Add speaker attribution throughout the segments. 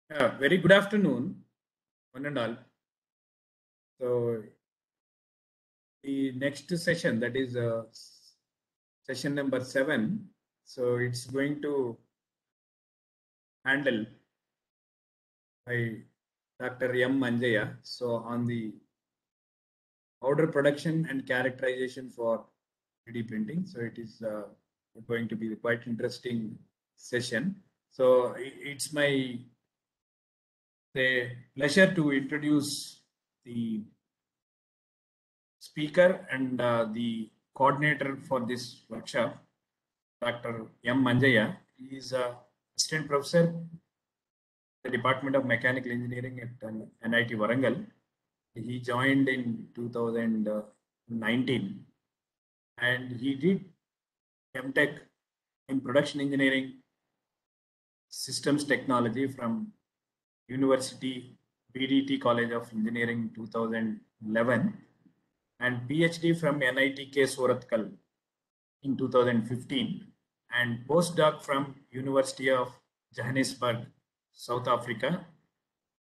Speaker 1: Very good afternoon, one and all. So the next session, that is session number 7. So it's going to handle by Dr. M. Manjaya. So on the powder production and characterization for 3D printing. So it is going to be quite interesting session. So it's my pleasure to introduce the speaker and the coordinator for this workshop, Dr. M. Manjaya. He is a assistant professor in the Department of Mechanical Engineering at NIT Warangal. He joined in 2019 and he did MTech in production engineering systems technology from University BDT College of Engineering 2011 and PhD from NIT K. Surathkal in 2015 and postdoc from University of Johannesburg, South Africa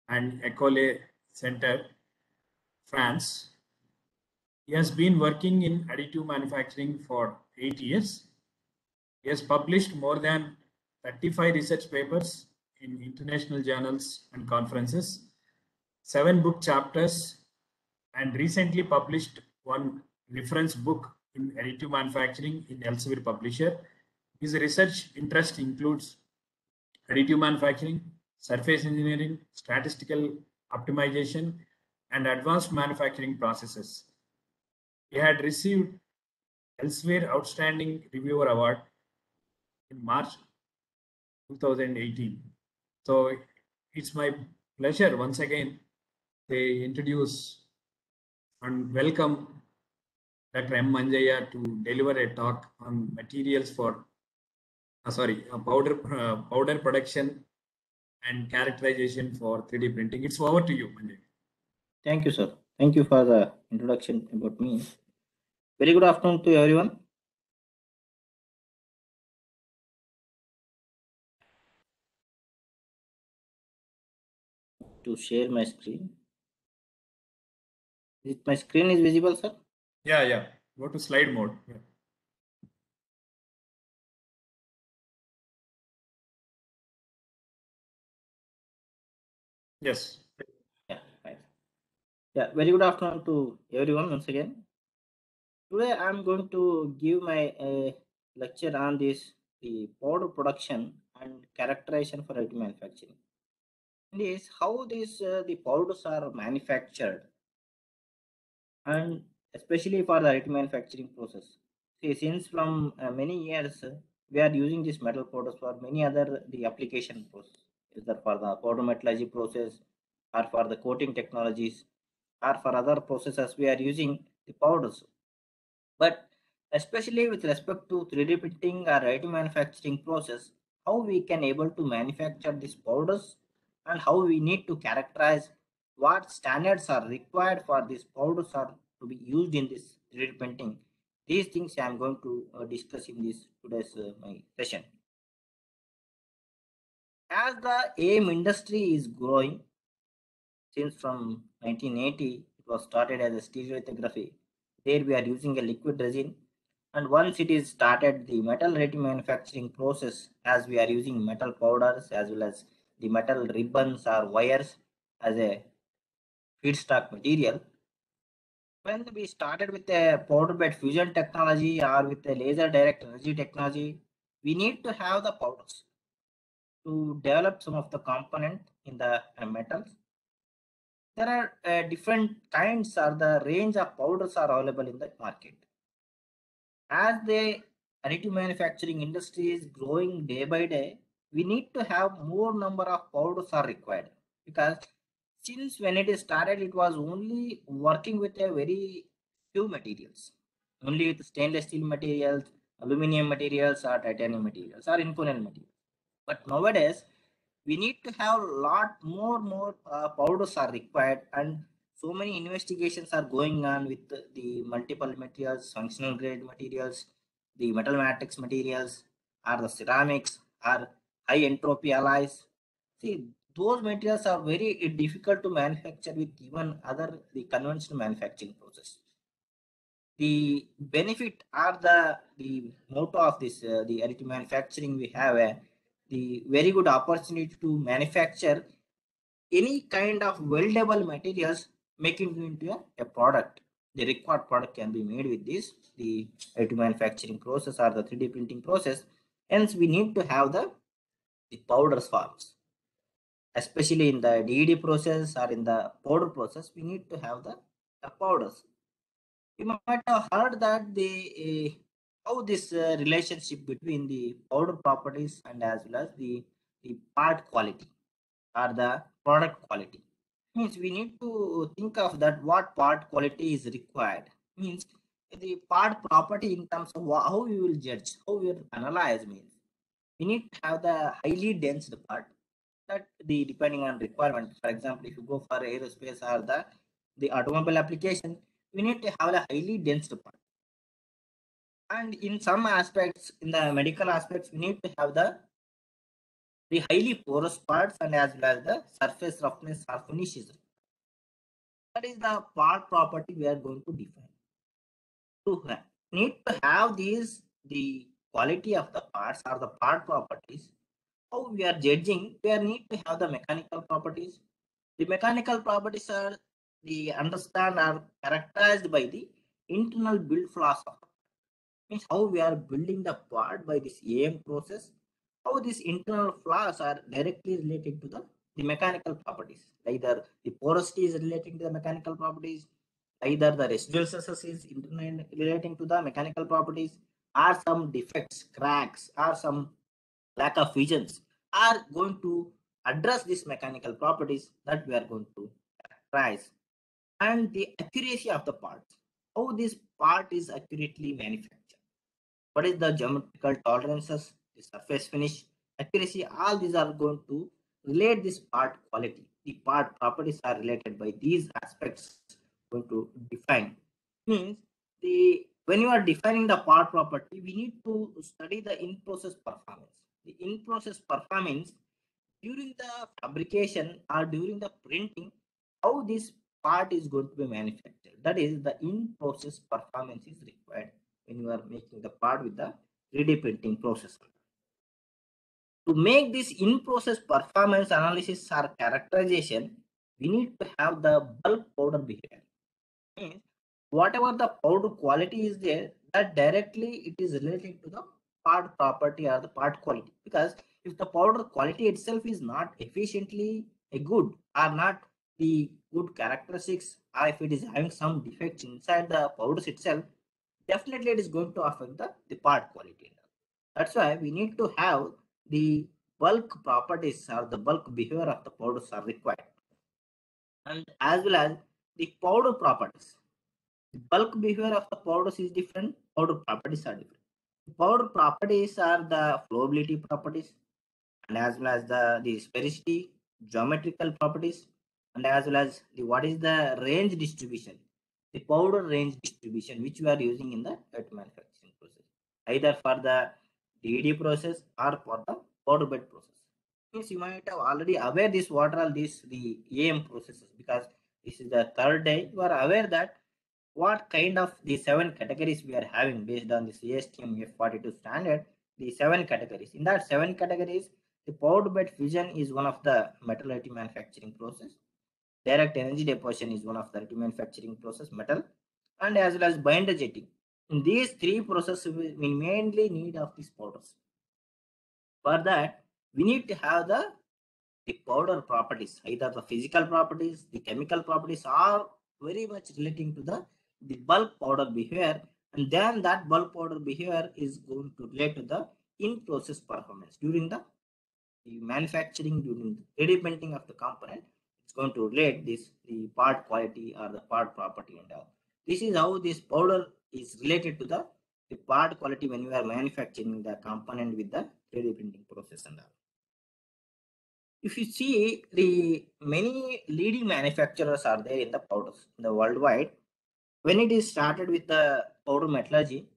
Speaker 1: and École Center, France. He has been working in additive manufacturing for 8 years. He has published more than 35 research papers in international journals and conferences, 7 book chapters, and recently published one reference book in additive manufacturing in Elsevier Publisher. His research interest includes additive manufacturing, surface engineering, statistical optimization, and advanced manufacturing processes. He had received Elsevier Outstanding Reviewer Award in March 2018. So it's my pleasure once again to introduce and welcome Dr. M. Manjaya to deliver a talk on materials for powder production and characterization for 3D printing. It's over to you, Manjaya.
Speaker 2: Thank you, sir. Thank you for the introduction about me. Very good afternoon to everyone. To share my screen. My screen is visible, sir?
Speaker 1: Yeah. Go to slide mode. Yeah. Yes.
Speaker 2: Yeah, fine. Yeah, very good afternoon to everyone once again. Today I'm going to give my lecture on the powder production and characterization for additive manufacturing. This how the powders are manufactured and especially for the additive manufacturing process. See, since from many years we are using this metal powders for many other the application process, either for the powder metallurgy process or for the coating technologies or for other processes we are using the powders. But especially with respect to 3D printing or additive manufacturing process, how we can able to manufacture these powders and how we need to characterize what standards are required for these powders are to be used in this 3D printing. These things I am going to discuss in this today's my session. As the AM industry is growing, since from 1980 it was started as a stereolithography. There we are using a liquid resin, and once it is started the metal ready manufacturing process, as we are using metal powders as well as the metal ribbons or wires as a feedstock material. When we started with the powder bed fusion technology or with the laser direct energy technology, we need to have the powders to develop some of the component in the metals. There are different kinds or the range of powders are available in the market. As the additive manufacturing industry is growing day by day, we need to have more number of powders are required, because since when it is started it was only working with a very few materials, only with stainless steel materials, aluminum materials or titanium materials or inconel materials. But nowadays we need to have a lot more powders are required, and so many investigations are going on with the multiple materials, functional grade materials, the metal matrix materials, or the ceramics, or high entropy alloys. See, those materials are very difficult to manufacture with even other the conventional manufacturing process. The benefit are the motto of this the additive manufacturing. We have the very good opportunity to manufacture any kind of weldable materials, making it into a product. The required product can be made with this the additive manufacturing process or the 3D printing process. Hence we need to have the powders forms, especially in the DED process or in the powder process. We need to have the powders. You might have heard that the how this relationship between the powder properties and as well as the part quality or the product quality. Means we need to think of that what part quality is required. Means the part property in terms of how we will judge, how we will analyze. Means we need to have the highly dense part, that the depending on requirement. For example, if you go for aerospace or the automobile application, we need to have a highly dense part. And in some aspects, in the medical aspects, we need to have the highly porous parts and as well as the surface roughness or finishes. That is the part property we are going to define. To need to have these the quality of the parts or the part properties. How we are judging, we are need to have the mechanical properties. The mechanical properties are the understand are characterized by the internal build flaws of, means how we are building the part by this AM process, how these internal flaws are directly related to the mechanical properties. Either the porosity is relating to the mechanical properties, either the residual stresses is relating to the mechanical properties, or some defects, cracks, or some lack of visions are going to address these mechanical properties that we are going to price. And the accuracy of the parts, how this part is accurately manufactured, what is the geometrical tolerances, the surface finish, accuracy, all these are going to relate this part quality. The part properties are related by these aspects going to define. Means the when you are defining the part property, we need to study the in-process performance. The in-process performance during the fabrication or during the printing, how this part is going to be manufactured. That is the in-process performance is required when you are making the part with the 3D printing process. To make this in-process performance analysis or characterization, we need to have the bulk powder behavior. Means whatever the powder quality is there, that directly it is related to the part property or the part quality. Because if the powder quality itself is not efficiently a good or not the good characteristics, or if it is having some defects inside the powders itself, definitely it is going to affect the part quality. That's why we need to have the bulk properties or the bulk behavior of the powders are required, and as well as the powder properties. The bulk behavior of the powders is different, powder properties are different. Powder properties are the flowability properties, and as well as the sphericity, geometrical properties, and as well as the what is the range distribution, the powder range distribution which we are using in the manufacturing process, either for the DD process or for the powder bed process. Means you might have already aware this what are all these the AM processes, because this is the third day. You are aware that what kind of the 7 categories we are having based on this ASTM F42 standard, the 7 categories. In that 7 categories, the poured bed fusion is one of the metal additive manufacturing process. Direct energy deposition is one of the additive manufacturing process, metal, and as well as binder jetting. In these three processes, we mainly need of these powders. For that, we need to have the powder properties, either the physical properties, the chemical properties are very much relating to the bulk powder behavior, and then that bulk powder behavior is going to relate to the in-process performance during the manufacturing, during the 3D printing of the component. It's going to relate this the part quality or the part property and all. This is how this powder is related to the part quality when you are manufacturing the component with the 3D printing process and all. If you see, the many leading manufacturers are there in the powders in the worldwide. When it is started with the powder metallurgy,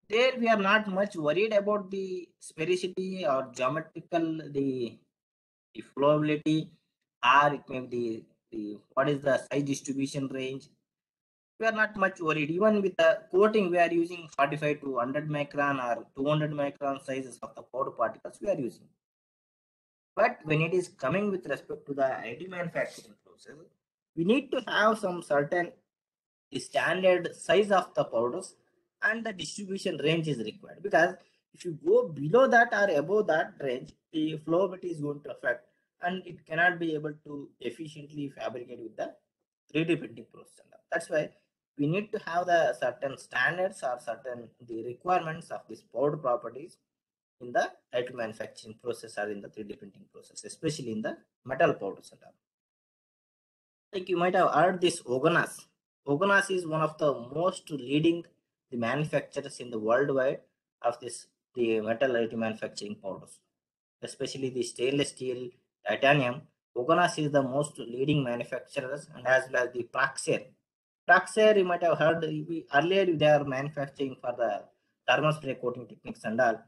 Speaker 2: there we are not much worried about the sphericity or geometrical the the flowability, or it may be the what is the size distribution range. We are not much worried. Even with the coating, we are using 45 to 100 micron or 200 micron sizes of the powder particles we are using. But when it is coming with respect to the IT manufacturing process, we need to have some certain standard size of the powders and the distribution range is required, because if you go below that or above that range, the flowability is going to affect and it cannot be able to efficiently fabricate with the 3D printing process. That's why we need to have the certain standards or certain the requirements of these powder properties in the additive manufacturing process or in the 3D printing process, especially in the metal powders and all. Like you might have heard this Ogonas. Ogonas is one of the most leading the manufacturers in the worldwide of this the metal additive manufacturing powders, especially the stainless steel, titanium. Ogonas is the most leading manufacturers, and as well as the Praxair. Praxair, you might have heard earlier they are manufacturing for the thermal spray coating techniques and all.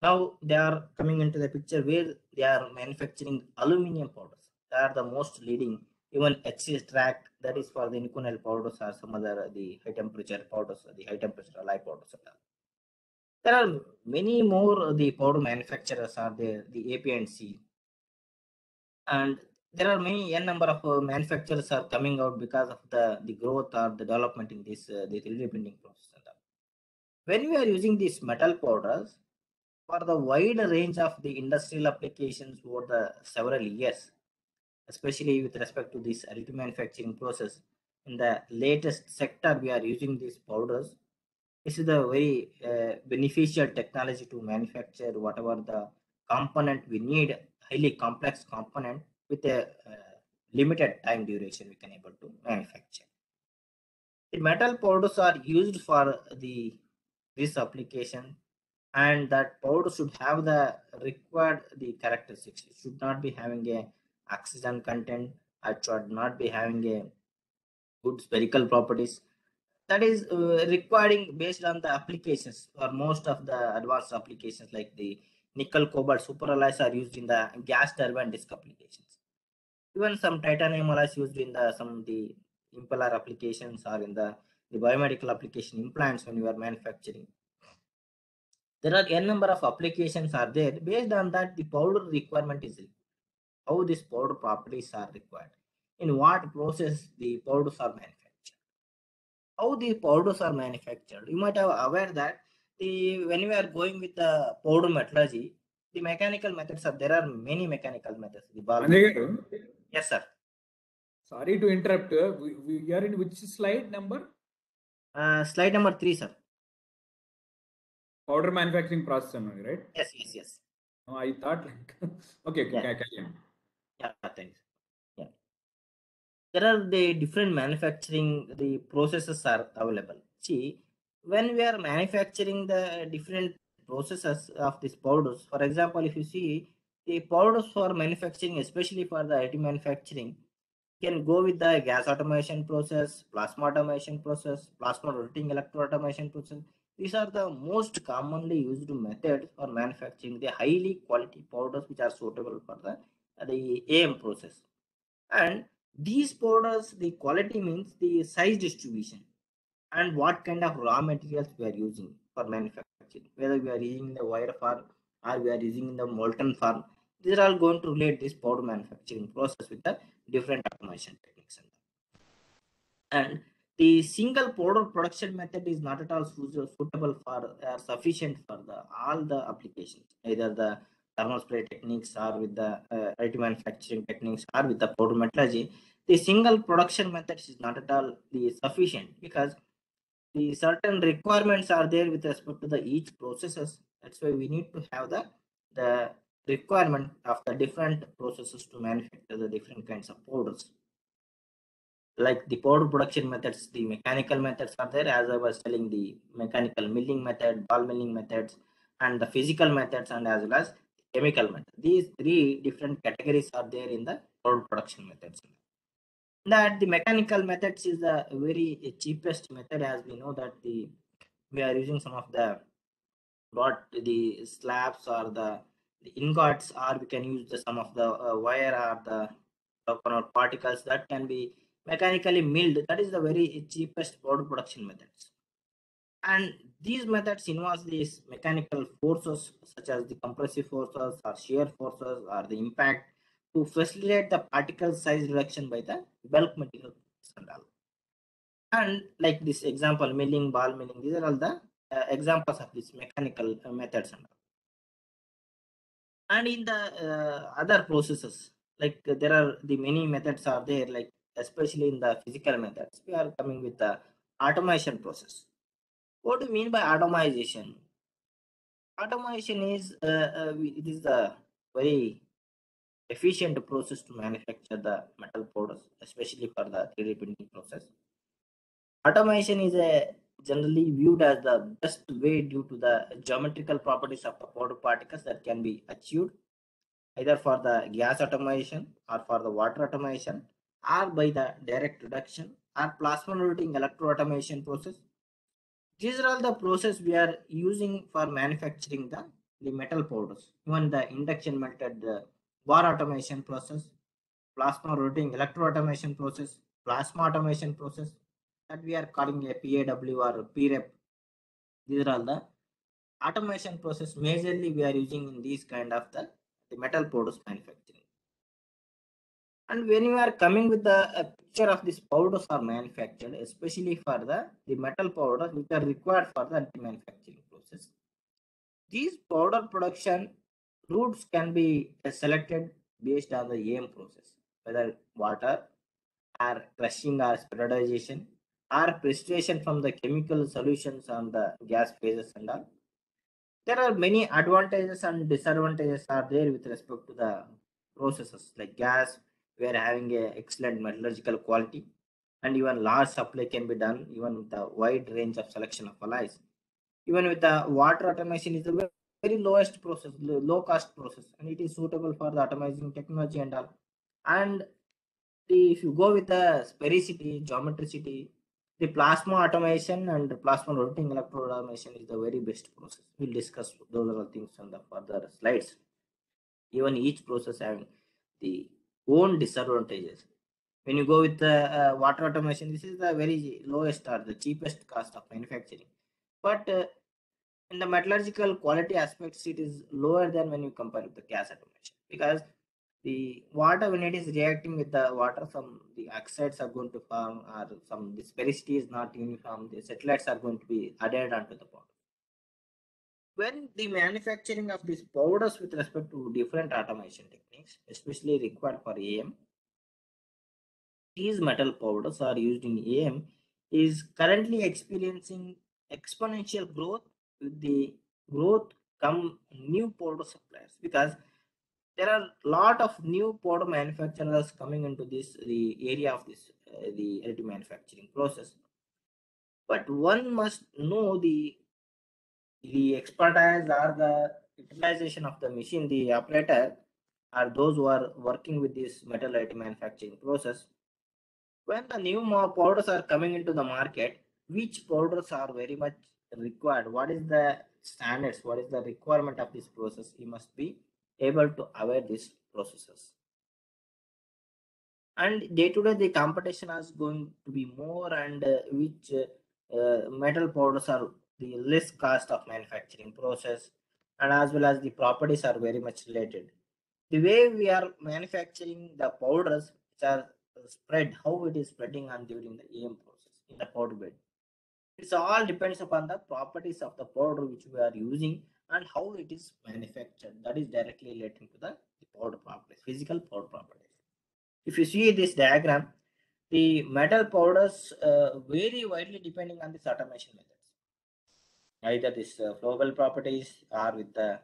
Speaker 2: Now they are coming into the picture where they are manufacturing aluminum powders. They are the most leading. Even HCS track, that is for the Inconel powders or some other the high temperature powders, the high temperature alloy powders. There are many more the powder manufacturers are there, the AP and C, and there are many n number of manufacturers are coming out because of the growth or the development in this the 3D printing process. When we are using these metal powders, for the wide range of the industrial applications over the several years, especially with respect to this additive manufacturing process, in the latest sector we are using these powders. This is a very beneficial technology to manufacture whatever the component we need, highly complex component with a limited time duration we can able to manufacture. The metal powders are used for the this application, and that powder should have the required the characteristics. It should not be having a oxygen content. It should not be having a good spherical properties. That is requiring based on the applications, or most of the advanced applications like the nickel cobalt superalloys are used in the gas turbine disk applications. Even some titanium alloys used in the some the impeller applications or in the biomedical application implants when you are manufacturing. There are n number of applications are there. Based on that, the powder requirement is how these powder properties are required, in what process the powders are manufactured, how the powders are manufactured. You might have aware that the when we are going with the powder metallurgy, the mechanical methods are there are many mechanical methods. The ball.
Speaker 1: Anjay garu,
Speaker 2: Yes, sir.
Speaker 1: sorry to interrupt. We are in which slide number?
Speaker 2: Slide number 3, sir.
Speaker 1: Powder manufacturing process, right?
Speaker 2: Yes, yes, yes.
Speaker 1: Oh, I thought like okay,
Speaker 2: Yeah.
Speaker 1: carry on.
Speaker 2: Yeah, thanks. Yeah. There are the different manufacturing the processes are available. See, when we are manufacturing the different processes of these powders, for example, if you see the powders for manufacturing, especially for the IT manufacturing, can go with the gas automation process, plasma automation process, plasma rotating electro automation process. These are the most commonly used methods for manufacturing the highly quality powders which are suitable for the AM process. And these powders, the quality means the size distribution and what kind of raw materials we are using for manufacturing, whether we are using in the wire form or we are using in the molten form. These are all going to relate this powder manufacturing process with the different automation techniques. And the single powder production method is not at all suitable for sufficient for the all the applications, either the thermal spray techniques or with the additive manufacturing techniques or with the powder metallurgy. The single production method is not at all the sufficient, because the certain requirements are there with respect to the each processes. That's why we need to have the requirement of the different processes to manufacture the different kinds of powders. Like the powder production methods, the mechanical methods are there, as I was telling, the mechanical milling method, ball milling methods, and the physical methods, and as well as chemical method. These three different categories are there in the powder production methods. That the mechanical methods is the very cheapest method, as we know that we are using some of the what the slabs or the the ingots, or we can use the some of the wire or the coconut particles that can be mechanically milled. That is the very cheapest powder production methods. And these methods involve these mechanical forces such as the compressive forces or shear forces or the impact to facilitate the particle size reduction by the bulk material and all. And like this example, milling, ball milling, these are all the examples of these mechanical methods and all. And in the other processes, like there are the many methods are there, like especially in the physical methods, we are coming with the automation process. What do you mean by automation? Automation is it is the very efficient process to manufacture the metal powders, especially for the 3D printing process. Automation is generally viewed as the best way due to the geometrical properties of the powder particles that can be achieved either for the gas automation or for the water automation or by the direct reduction or plasma routing electro automation process. These are all the process we are using for manufacturing the metal powders. Even the induction melted bar automation process, plasma routing electro automation process, plasma automation process that we are calling a PAW or PREP. These are all the automation process majorly we are using in these kind of the metal powders manufacturing. And when you are coming with the picture of these powders are manufactured, especially for the metal powders which are required for the manufacturing process, these powder production routes can be selected based on the aim process, whether water or crushing or spheroidization or precipitation from the chemical solutions on the gas phases and all. There are many advantages and disadvantages are there with respect to the processes like gas. We are having a excellent metallurgical quality and even large supply can be done even with a wide range of selection of alloys. Even with the water automation is the very lowest process, low cost process, and it is suitable for the automation technology and all. And if you go with the sphericity, geometricity, the plasma automation and plasma routing electrode automation is the very best process. We'll discuss those other things on the further slides. Even each process having the own disadvantages. When you go with the water automation, this is the very lowest or the cheapest cost of manufacturing. But in the metallurgical quality aspects, it is lower than when you compare with the gas automation because the water when it is reacting with the water, some the oxides are going to form or some the sphericity is not uniform, the satellites are going to be added onto the powder. When the manufacturing of these powders with respect to different automation techniques, especially required for AM, these metal powders are used in AM is currently experiencing exponential growth with the growth come new powder suppliers because there are a lot of new powder manufacturers coming into this the area of this the additive manufacturing process. But one must know the expertise or the utilization of the machine, the operator, are those who are working with this metal additive manufacturing process. When the new powders are coming into the market, which powders are very much required? What is the standards? What is the requirement of this process? You must be able to aware these processes. And day to day, the competition is going to be more, and which metal powders are the less cost of manufacturing process, and as well as the properties are very much related. The way we are manufacturing the powders, which are spread, how it is spreading on during the EM process in the powder bed. It's all depends upon the properties of the powder which we are using and how it is manufactured. That is directly relating to the powder properties, physical powder properties. If you see this diagram, the metal powders vary widely depending on this automation methods. Either this flowable properties or with the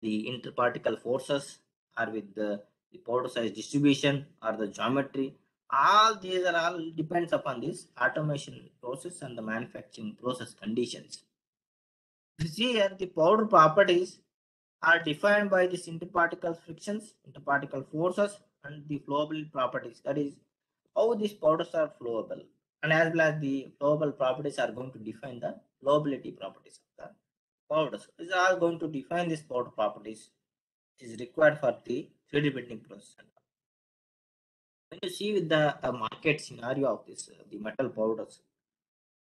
Speaker 2: interparticle forces or with the powder size distribution or the geometry. All these are all depends upon this automation process and the manufacturing process conditions. You see here the powder properties are defined by these interparticle frictions, interparticle forces, and the flowable properties. That is how these powders are flowable, and as well as the flowable properties are going to define the flowability properties of the powders. These are all going to define these powder properties which is required for the 3D printing process. When you see with the market scenario of this, the metal powders,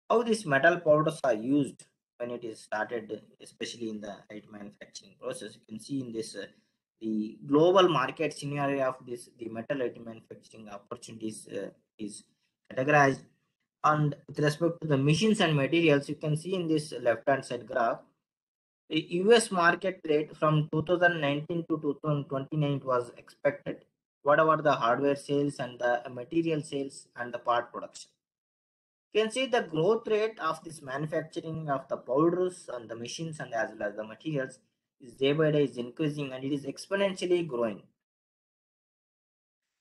Speaker 2: how these metal powders are used when it is started, especially in the light manufacturing process. You can see in this the global market scenario of this the metal light manufacturing opportunities is categorized. And with respect to the machines and materials, you can see in this left hand side graph the US market rate from 2019 to 2029 was expected, whatever the hardware sales and the material sales and the part production. You can see the growth rate of this manufacturing of the powders and the machines and as well as the materials is day by day is increasing and it is exponentially growing.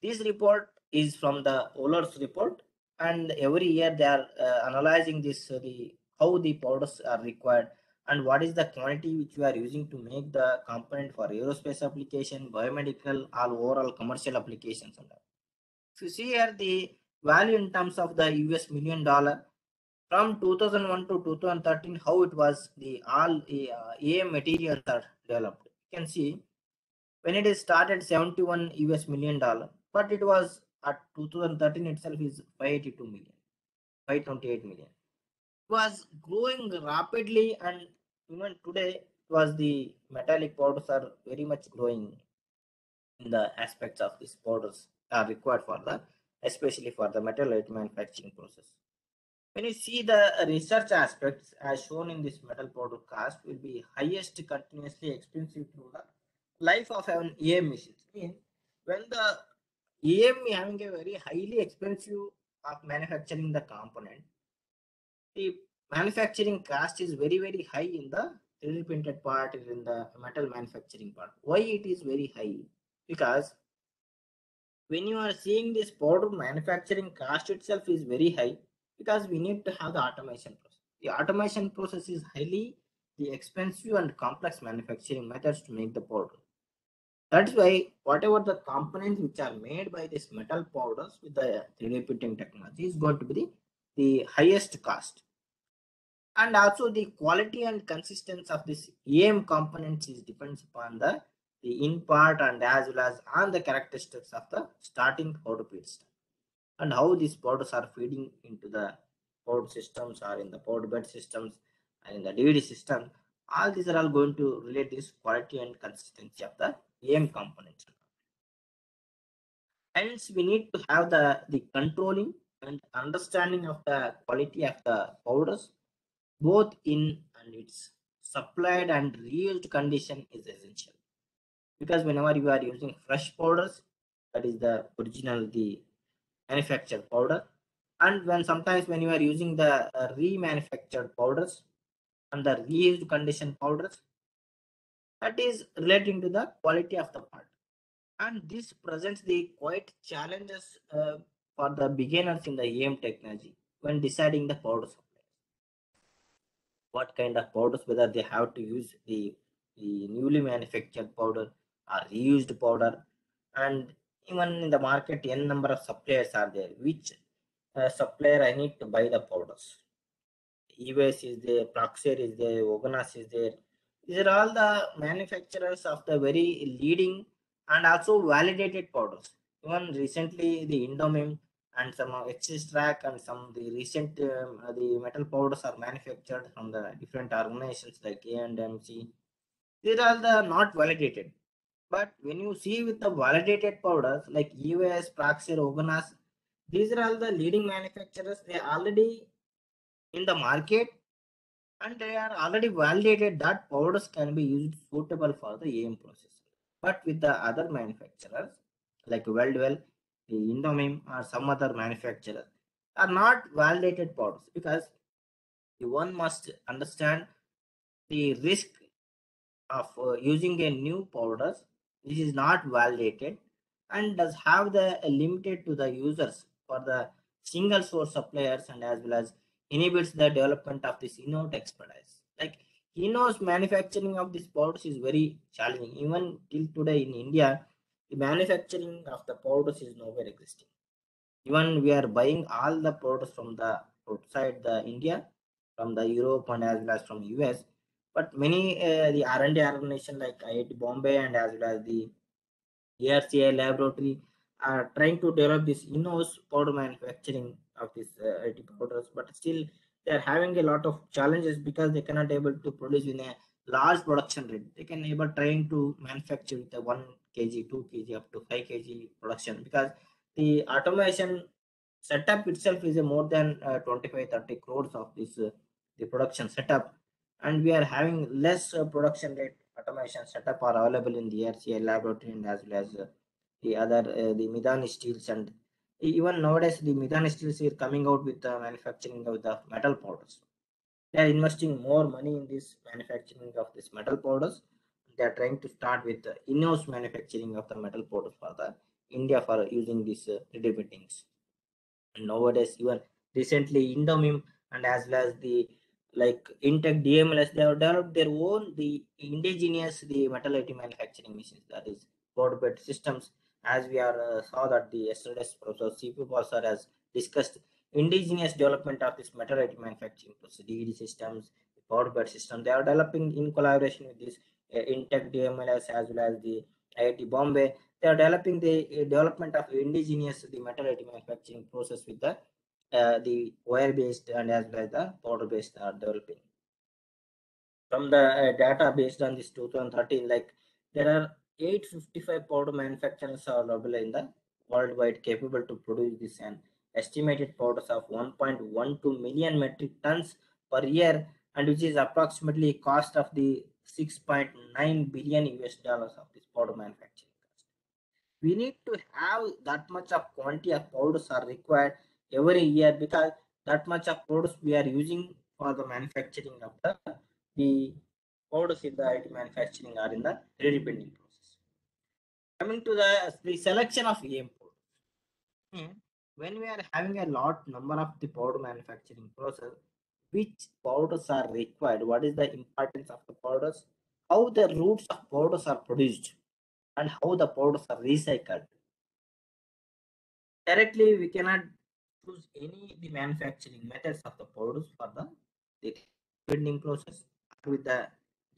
Speaker 2: This report is from the Ohlers report, and every year they are analyzing this the how the powders are required and what is the quantity which we are using to make the component for aerospace application, biomedical, or overall commercial applications. And all. If you see here the value in terms of the US $1,000,000 from 2001 to 2013, how it was the all AM materials are developed. You can see when it is started 71 US $1,000,000, but it was at 2013 itself is 582 million, 528 million. It was growing rapidly, and even today, it was the metallic powders are very much growing in the aspects of these powders are required for the, especially for the metal manufacturing process. When you see the research aspects as shown in this metal powder cast will be highest continuously expensive through the life of an AM machine. Mean when the AM having a very highly expensive of manufacturing the component, the manufacturing cost is very high in the 3D printed part in the metal manufacturing part. Why it is very high? Because when you are seeing this powder manufacturing cost itself is very high because we need to have the automation process. The automation process is highly the expensive and complex manufacturing methods to make the powder. That's why whatever the components which are made by this metal powders with the 3D printing technology is going to be the highest cost. And also the quality and consistency of this AM components is depends upon the in part and as well as on the characteristics of the starting powder feedstock and how these powders are feeding into the powder systems or in the powder bed systems and in the DVD system. All these are all going to relate this quality and consistency of the AM components. Hence, we need to have the controlling and understanding of the quality of the powders, both in and its supplied and reused condition is essential. Because whenever you are using fresh powders, that is the original, the manufactured powder, and when sometimes when you are using the remanufactured powders and the reused condition powders, that is relating to the quality of the part. And this presents the quite challenges for the beginners in the AM technology when deciding the powder supply. What kind of powders, whether they have to use the newly manufactured powder or reused powder, and even in the market, n number of suppliers are there. Which supplier I need to buy the powders? EVS is there, Praxair is there, Oganas is there. These are all the manufacturers of the very leading and also validated powders. Even recently, the Indomim and some Extract and some the recent the metal powders are manufactured from the different organizations like A&MC. These are all the not validated. But when you see with the validated powders like EVS, Praxair, Oganas, these are all the leading manufacturers. They are already in the market and they are already validated that powders can be used suitable for the AM process. But with the other manufacturers like Weldwell, the Indomim or some other manufacturers are not validated powders because one must understand the risk of using a new powders which is not validated and does have the limited to the users for the single source suppliers and as well as inhibits the development of this in-house expertise. Like in-house manufacturing of these powders is very challenging. Even till today in India, the manufacturing of the powders is nowhere existing. Even we are buying all the powders from the outside the India, from the Europe and as well as from US, But many the R&D organization like IIT Bombay and as well as the ARCI laboratory are trying to develop this in-house powder manufacturing of these IT powders, but still they are having a lot of challenges because they cannot able to produce in a large production rate. They can able trying to manufacture with a 1 kg, 2 kg, up to 5 kg production because the automation setup itself is a more than 25-30 crores of this the production setup, and we are having less production rate automation setup are available in the RCA laboratory and as well as the other the Midani steels, and even nowadays the Midani steels is coming out with the manufacturing of the metal powders. They are investing more money in this manufacturing of this metal powders. They are trying to start with the in-house manufacturing of the metal powders for the India for using these 3D printings. And nowadays even recently Indomim and as well as the like Intech DMLS, they have developed their own the indigenous the metallurgy manufacturing machines, that is powder bed systems. As we are saw that the yesterday's Professor CP Sir has discussed indigenous development of this metallurgy manufacturing process, DED systems, the powder bed system. They are developing in collaboration with this Intech DMLS as well as the IIT Bombay. They are developing the development of indigenous the metallurgy manufacturing process with the wire based and as well as the powder based are developing. From the data based on this 2013, like there are 855 powder manufacturers are available in the worldwide capable to produce this and estimated powders of 1.12 million metric tons per year, and which is approximately cost of the 6.9 billion US dollars of this powder manufacturing cost. We need to have that much of quantity of powders are required every year because that much of powders we are using for the manufacturing of the powders in the IT manufacturing or in the 3D printing process. Coming to the selection of AM powders. When we are having a lot number of the powder manufacturing process, which powders are required, what is the importance of the powders, how the routes of powders are produced, and how the powders are recycled. Directly, we cannot choose any the manufacturing methods of the powders for the printing process or with the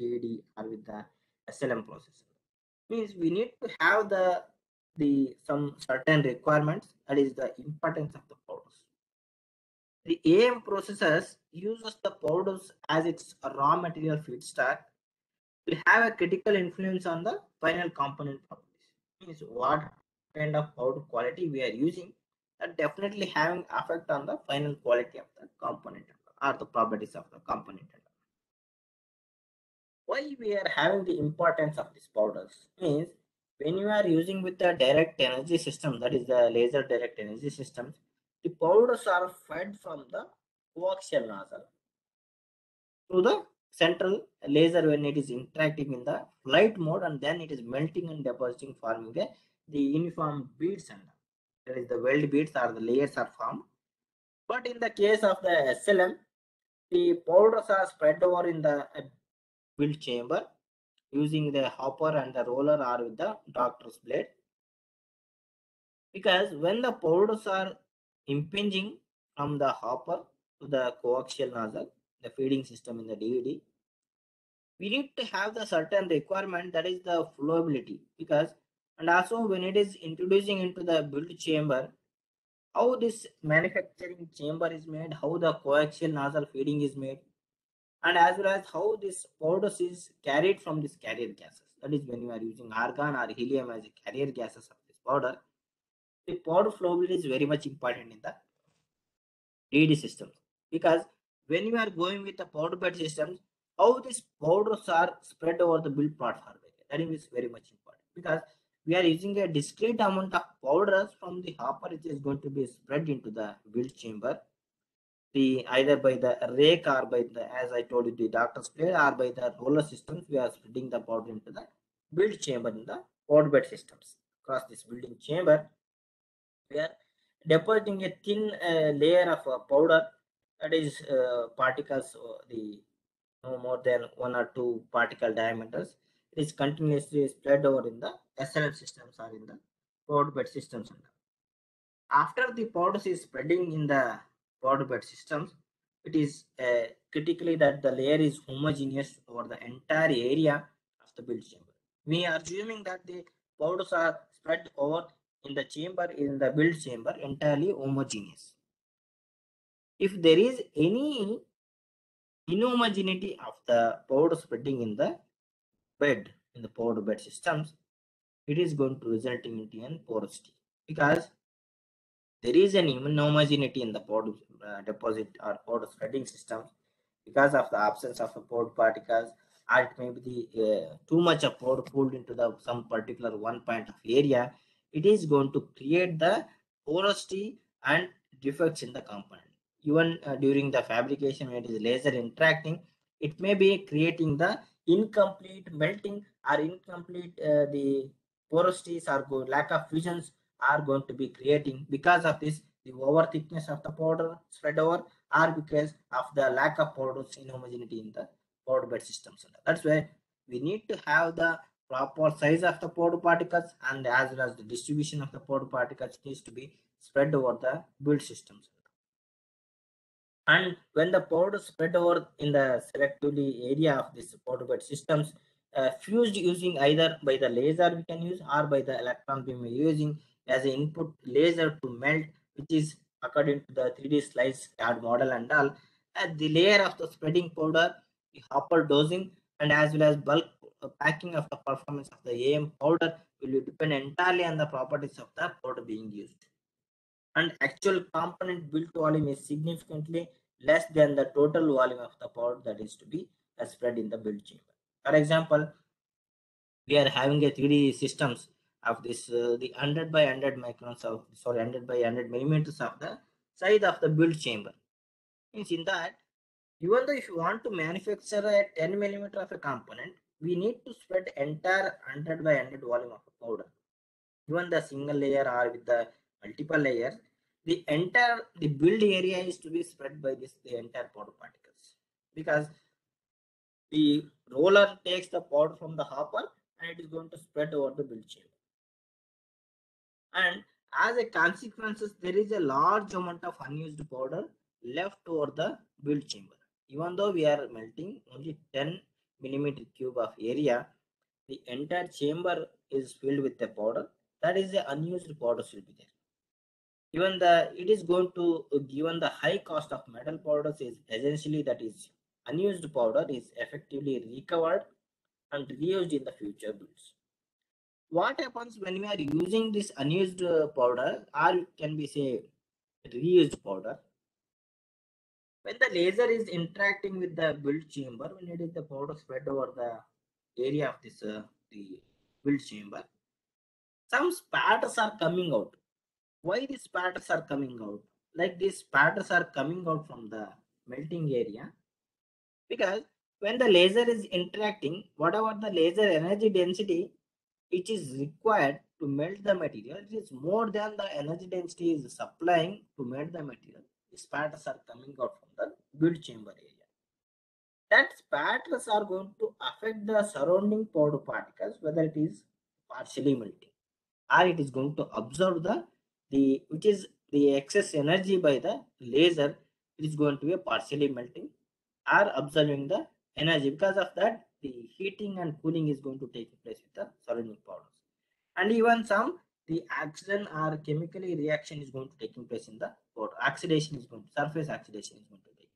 Speaker 2: DD or with the SLM process. Means we need to have the some certain requirements, that is the importance of the powders. The AM processes uses the powders as its raw material feedstock will have a critical influence on the final component properties. Means what kind of powder quality we are using, that definitely having effect on the final quality of the component or the properties of the component. Why we are having the importance of these powders means when you are using with the direct energy system, that is the laser direct energy systems, the powders are fed from the coaxial nozzle to the central laser when it is interacting in the flight mode, and then it is melting and depositing, forming the uniform beads, and that is the weld beads or the layers are formed. But in the case of the SLM, the powders are spread over in the build chamber using the hopper and the roller or with the doctor's blade. Because when the powders are impinging from the hopper to the coaxial nozzle, the feeding system in the DVD, we need to have the certain requirement, that is the flowability. Because and also when it is introducing into the build chamber, how this manufacturing chamber is made, how the coaxial nozzle feeding is made, and as well as how this powders is carried from this carrier gases. That is when you are using argon or helium as a carrier gases of this powder, the powder flowability is very much important in the DD systems. Because when you are going with the powder bed systems, how these powders are spread over the build platform, that is very much important. Because we are using a discrete amount of powders from the hopper, which is going to be spread into the build chamber, the either by the rake or by the, as I told you, the doctor's blade or by the roller systems, we are spreading the powder into the build chamber in the powder bed systems. Across this building chamber, we are depositing a thin layer of powder, that is particles, the no more than 1 or 2 particle diameters. It is continuously spread over in the SLM systems or in the powder bed systems. After the powders is spreading in the powder bed systems, it is critically that the layer is homogeneous over the entire area of the build chamber. We are assuming that the powders are spread over in the chamber, in the build chamber, entirely homogeneous. If there is any inhomogeneity of the powder spreading in the bed, in the powder bed systems, it is going to result into an porosity, because there is an inhomogeneity in the powder deposit or powder spreading systems because of the absence of the powder particles, or it may be the too much of powder pulled into the some particular one point of area. It is going to create the porosity and defects in the component. Even during the fabrication, when it is laser interacting, it may be creating the incomplete melting or incomplete the porosities or lack of fusions are going to be creating because of this, the over thickness of the powder spread over, or because of the lack of powders inhomogeneity in the powder bed systems. That's why we need to have the proper size of the powder particles, and as well as the distribution of the powder particles needs to be spread over the build systems. And when the powder spread over in the selectively area of this powder bed systems, fused using either by the laser we can use, or by the electron beam we are using as an input laser to melt, which is according to the 3D slice CAD model and all. The layer of the spreading powder, the hopper dosing, and as well as bulk packing of the performance of the AM powder will depend entirely on the properties of the powder being used, and actual component built volume is significantly less than the total volume of the powder that is to be spread in the build chamber. For example, we are having a 3D systems of this the 100 by 100 microns of, sorry, 100 by 100 millimeters of the size of the build chamber. Means in that, even though if you want to manufacture a 10 millimeter of a component, we need to spread entire 100 by 100 volume of a powder. Even the single layer or with the multiple layers, the entire the build area is to be spread by this the entire powder particles, because the roller takes the powder from the hopper and it is going to spread over the build chamber. And as a consequence, there is a large amount of unused powder left over the build chamber. Even though we are melting only 10 millimeter cube of area, the entire chamber is filled with the powder. That is the unused powder will be there. Even the it is going to given the high cost of metal powders is essentially that is unused powder is effectively recovered and reused in the future builds. What happens when we are using this unused powder, or can be say reused powder? When the laser is interacting with the build chamber, when it is the powder spread over the area of this the build chamber, some spatters are coming out. Why these spatters are coming out? Like these spatters are coming out from the melting area, because when the laser is interacting, whatever the laser energy density it is required to melt the material, it is more than the energy density is supplying to melt the material. The spatters are coming out from the build chamber area. That spatters are going to affect the surrounding powder particles, whether it is partially melting or it is going to absorb the which is the excess energy by the laser. It is going to be partially melting or absorbing the energy. Because of that, the heating and cooling is going to take place with the surrounding powders, and even some the oxygen or chemically reaction is going to taking place in the powder. Oxidation is going to, surface oxidation is going to take,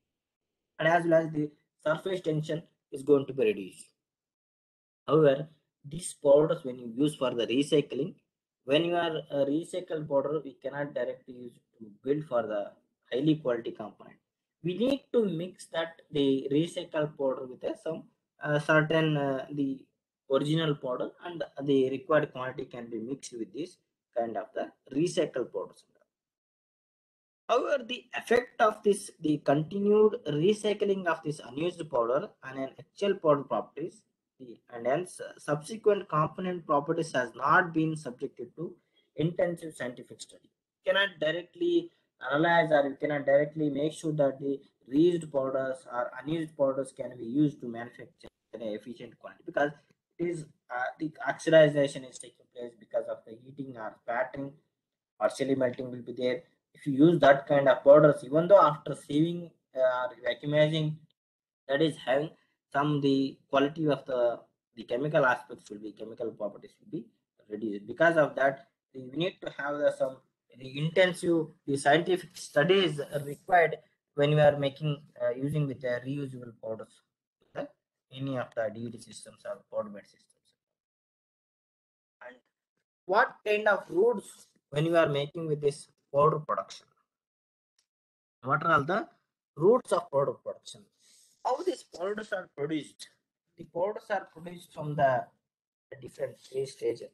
Speaker 2: and as well as the surface tension is going to be reduced. However, these powders, when you use for the recycling, when you are a recycled powder, we cannot directly use it to build for the highly quality component. We need to mix that the recycled powder with some certain the original powder, and the required quantity can be mixed with this kind of the recycled powders. However, the effect of this, the continued recycling of this unused powder on an actual powder properties, and hence subsequent component properties has not been subjected to intensive scientific study. You cannot directly analyze, or you cannot directly make sure that the reused powders or unused powders can be used to manufacture an efficient quantity, because it is the oxidization is taking place because of the heating or splattering, partially melting will be there. If you use that kind of powders, even though after saving or vacuumizing that is having some the quality of the chemical aspects will be chemical properties will be reduced. Because of that, we need to have some the intensive the scientific studies are required when we are making using with the reusable powders, the, any of the DED systems or powder bed systems. And what kind of routes when you are making with this powder production? What are all the routes of powder production? How these powders are produced? The powders are produced from the different stages.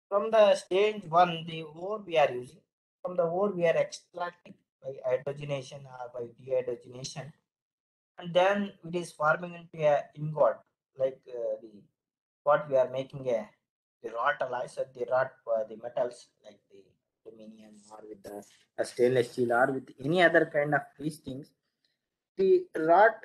Speaker 2: From the stage one, the ore we are using. From the ore we are extracting by hydrogenation or by dehydrogenation, and then it is forming into a ingot, like the what we are making the wrought alloys or the wrought the metals like the aluminum or with the stainless steel or with any other kind of these things. The wrought,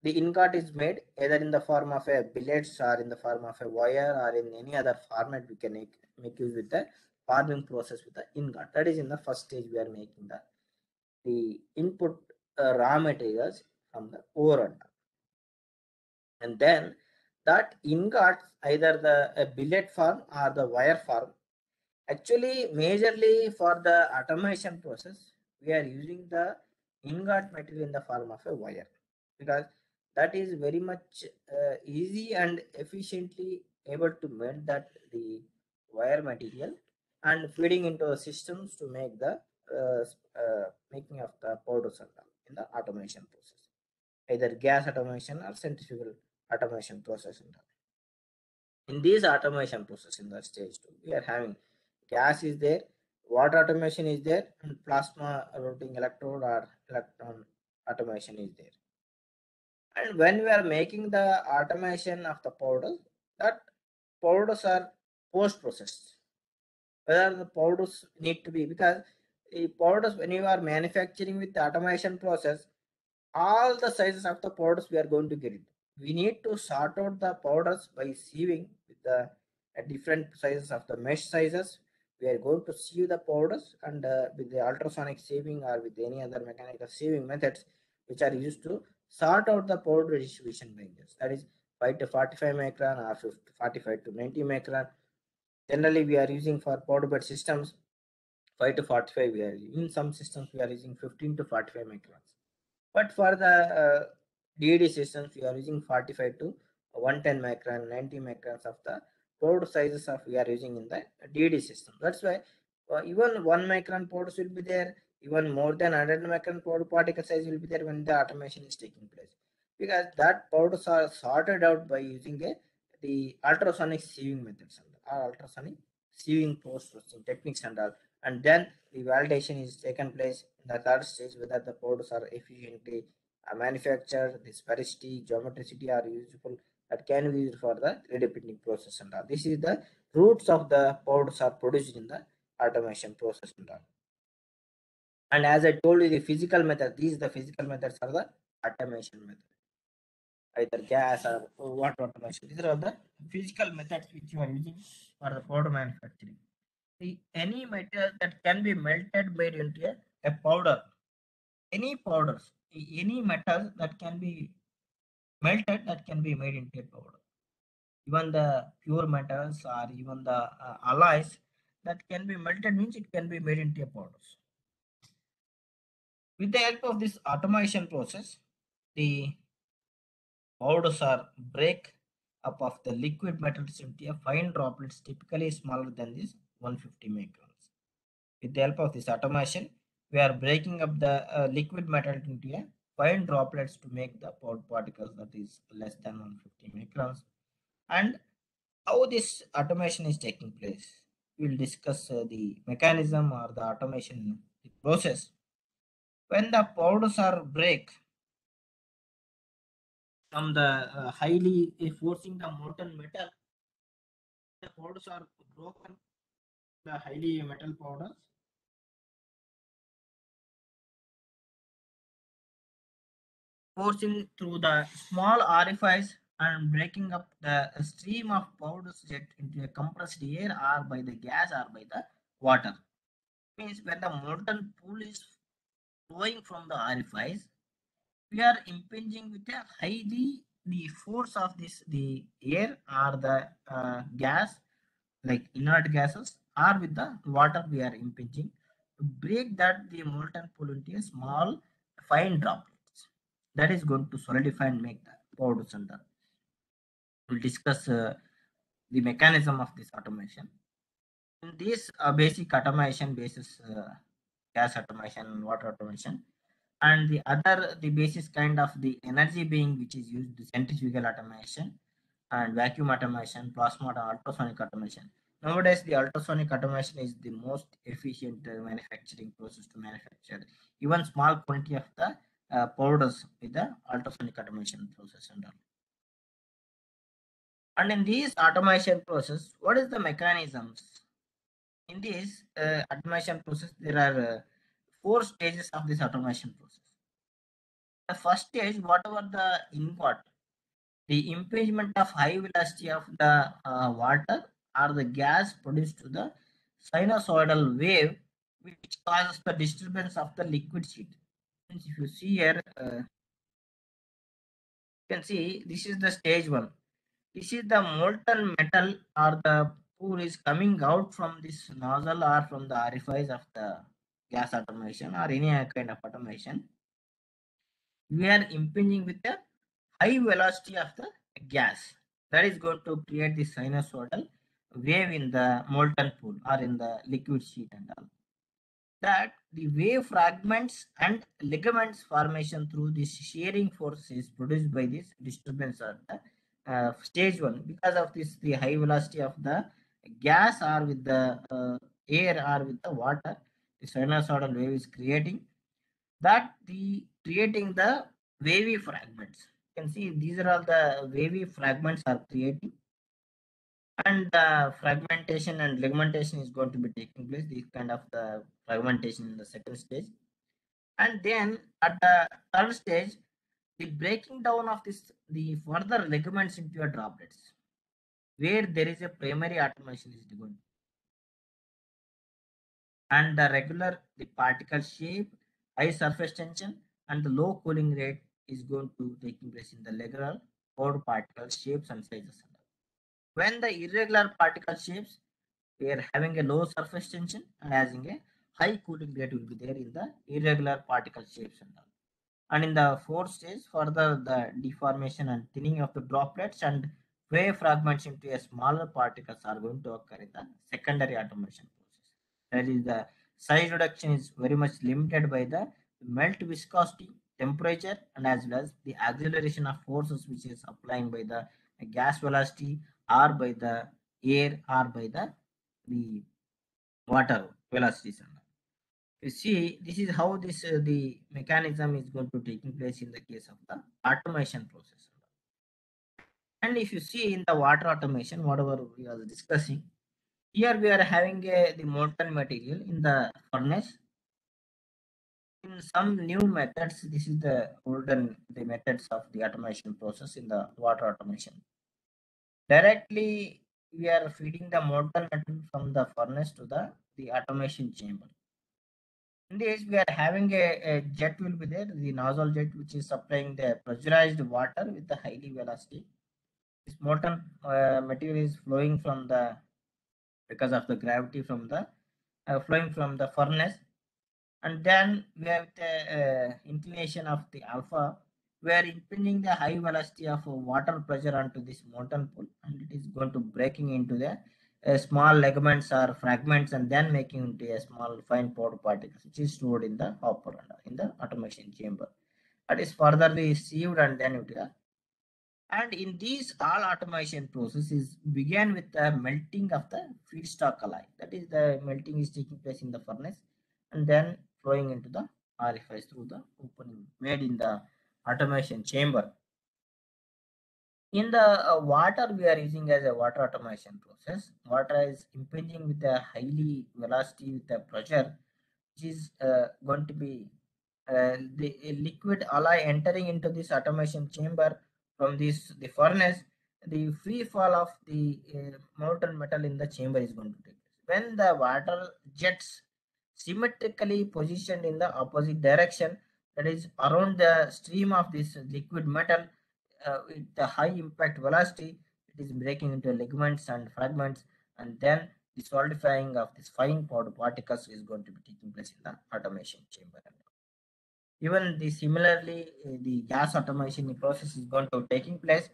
Speaker 2: the ingot is made either in the form of a billets or in the form of a wire or in any other format we can make use with the forming process with the ingot. That is in the first stage we are making the input raw materials from the ore, and then that ingot either the billet form or the wire form. Actually, majorly for the automation process, we are using the ingot material in the form of a wire, because that is very much easy and efficiently able to melt that the wire material and feeding into systems to make the making of the powders in the automation process, either gas automation or centrifugal automation process. In this automation process in the stage 2, we are having gas is there, water automation is there, and plasma routing electrode or electron automation is there. And when we are making the automation of the powders, that powders are post processed. Whether the powders need to be, because the powders when you are manufacturing with the automation process, all the sizes of the powders we are going to get it. We need to sort out the powders by sieving with the different sizes of the mesh sizes. We are going to sieve the powders, and with the ultrasonic sieving or with any other mechanical sieving methods which are used to sort out the powder distribution ranges. That is 5 to 45 micron or 45 to 90 micron. Generally, we are using for powder bed systems 5 to 45. We are in some systems we are using 15 to 45 microns. But for the DED systems, we are using 45 to 110 micron, 90 microns of the powder sizes of we are using in the DED system. That's why even 1 micron powders will be there, even more than 100 micron powder particle size will be there when the automation is taking place. Because that powders are sorted out by using the ultrasonic sieving methods or ultrasonic sieving post processing techniques and all. And then the validation is taken place in the third stage whether the powders are efficiently manufactured, the sphericity, geometricity are useful, that can be used for the 3D printing process and all. This is the roots of the powders are produced in the automation process and all. And as I told you, the physical method, these the physical methods are the automation method, either gas or water automation. These are all the physical methods which you are using for the powder manufacturing. Any metal that can be melted made into a powder, any powders, any metal that can be melted that can be made into a powder, even the pure metals or even the alloys that can be melted means it can be made into a powders. With the help of this automation process, the powders are break up of the liquid metals into a fine droplets typically smaller than this 150 microns. With the help of this automation, we are breaking up the liquid metal into a fine droplets to make the powder particles that is less than 150 microns. And how this automation is taking place, we will discuss the mechanism or the automation process. When the powders are break from the highly forcing the molten metal, the powders are broken, the highly metal powders forcing through the small orifice and breaking up the stream of powders jet into a compressed air or by the gas or by the water. Means when the molten pool is flowing from the orifice, we are impinging with a highly the force of the air or the gas, like inert gases, or with the water we are impinging to break that the molten pool into a small fine droplets that is going to solidify and make the powder center. We'll discuss the mechanism of this automation. In this basic automation basis, gas automation, water automation, and the other the basis kind of the energy being which is used, the centrifugal automation and vacuum automation, plasma and ultrasonic automation. Nowadays, the ultrasonic automation is the most efficient manufacturing process to manufacture even small quantity of the powders with the ultrasonic automation process and all. And in this automation process, what is the mechanisms? In this automation process, there are 4 stages of this automation process. The first stage, whatever the ingot, the impingement of high velocity of the water or the gas produced to the sinusoidal wave, which causes the disturbance of the liquid sheet. If you see here, you can see this is the stage 1. This is the molten metal or the pool is coming out from this nozzle or from the orifice of the gas automation or any kind of automation. We are impinging with a high velocity of the gas that is going to create the sinusoidal wave in the molten pool or in the liquid sheet and all. That the wave fragments and ligaments formation through this shearing force is produced by this disturbance at the stage 1. Because of this, the high velocity of the gas or with the air or with the water, the sinusoidal wave is creating that the creating the wavy fragments. You can see these are all the wavy fragments are creating, and the fragmentation and ligamentation is going to be taking place. This kind of the fragmentation in the second stage, and then at the third stage, the breaking down of this the further ligaments into a droplets, where there is a primary automation is going, and the regular the particle shape, high surface tension, and the low cooling rate is going to taking place in the regular powder particle shapes and sizes. When the irregular particle shapes, we are having a low surface tension and having a high cooling rate will be there in the irregular particle shapes and all. And in the fourth stage, further the deformation and thinning of the droplets and wave fragments into a smaller particles are going to occur in the secondary automation process. That is, the size reduction is very much limited by the melt viscosity, temperature, and as well as the acceleration of forces which is applying by the gas velocity or by the air or by the water velocities. You see, this is how this the mechanism is going to taking place in the case of the automation process. And if you see in the water automation, whatever we are discussing, here we are having the molten material in the furnace. In some new methods, this is the olden the methods of the automation process in the water automation. Directly, we are feeding the molten metal from the furnace to the automation chamber. In this, we are having a jet will be there, the nozzle jet, which is supplying the pressurized water with the highly velocity. This molten material is flowing from the because of the gravity from the flowing from the furnace, and then we have the inclination of the alpha. We are impinging the high velocity of water pressure onto this molten pool, and it is going to breaking into the small ligaments or fragments and then making into a small fine powder particles which is stored in the hopper and in the automation chamber. That is furtherly sieved and then it is. And in these all automation processes began with the melting of the feedstock alloy. That is, the melting is taking place in the furnace and then flowing into the orifice through the opening made in the automation chamber. In the water, we are using as a water automation process. Water is impinging with a highly velocity with the pressure, which is going to be the liquid alloy entering into this automation chamber from this the furnace. The free fall of the molten metal in the chamber is going to take place. When the water jets symmetrically positioned in the opposite direction, that is around the stream of this liquid metal with the high impact velocity. It is breaking into ligaments and fragments, and then the solidifying of this fine powder particles is going to be taking place in the automation chamber. Even the similarly, the gas automation process is going to taking place.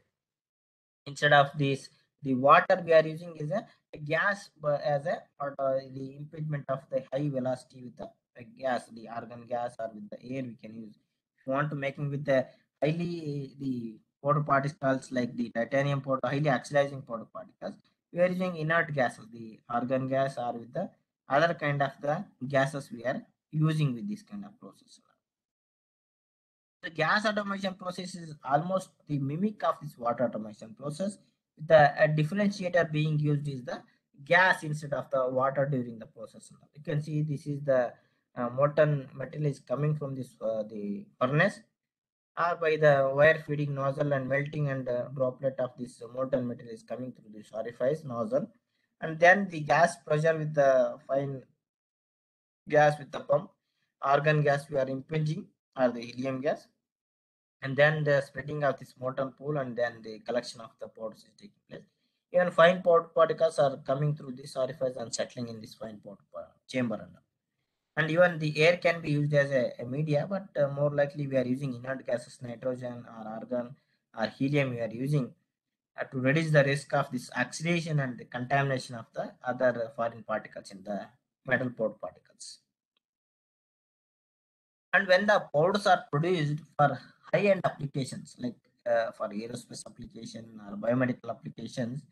Speaker 2: Instead of this, the water we are using is a gas as a or the impingement of the high velocity with the gas, the argon gas, or with the air we can use. If you want to making with the highly the powder particles like the titanium powder, highly oxidizing powder particles, we are using inert gases, the argon gas, or with the other kind of the gases we are using with this kind of process. The gas automation process is almost the mimic of this water automation process. The differentiator being used is the gas instead of the water during the process. You can see this is the molten metal is coming from this the furnace, or by the wire feeding nozzle and melting, and droplet of this molten metal is coming through this orifice nozzle, and then the gas pressure with the fine gas with the pump, argon gas we are impinging, or the helium gas, and then the spreading of this molten pool, and then the collection of the powders is taking place. Even fine powder particles are coming through this orifice and settling in this fine powder chamber. And even the air can be used as a media, but more likely we are using inert gases, nitrogen or argon or helium we are using to reduce the risk of this oxidation and the contamination of the other foreign particles in the metal powder particles. And when the powders are produced for high-end applications like for aerospace application or biomedical applications,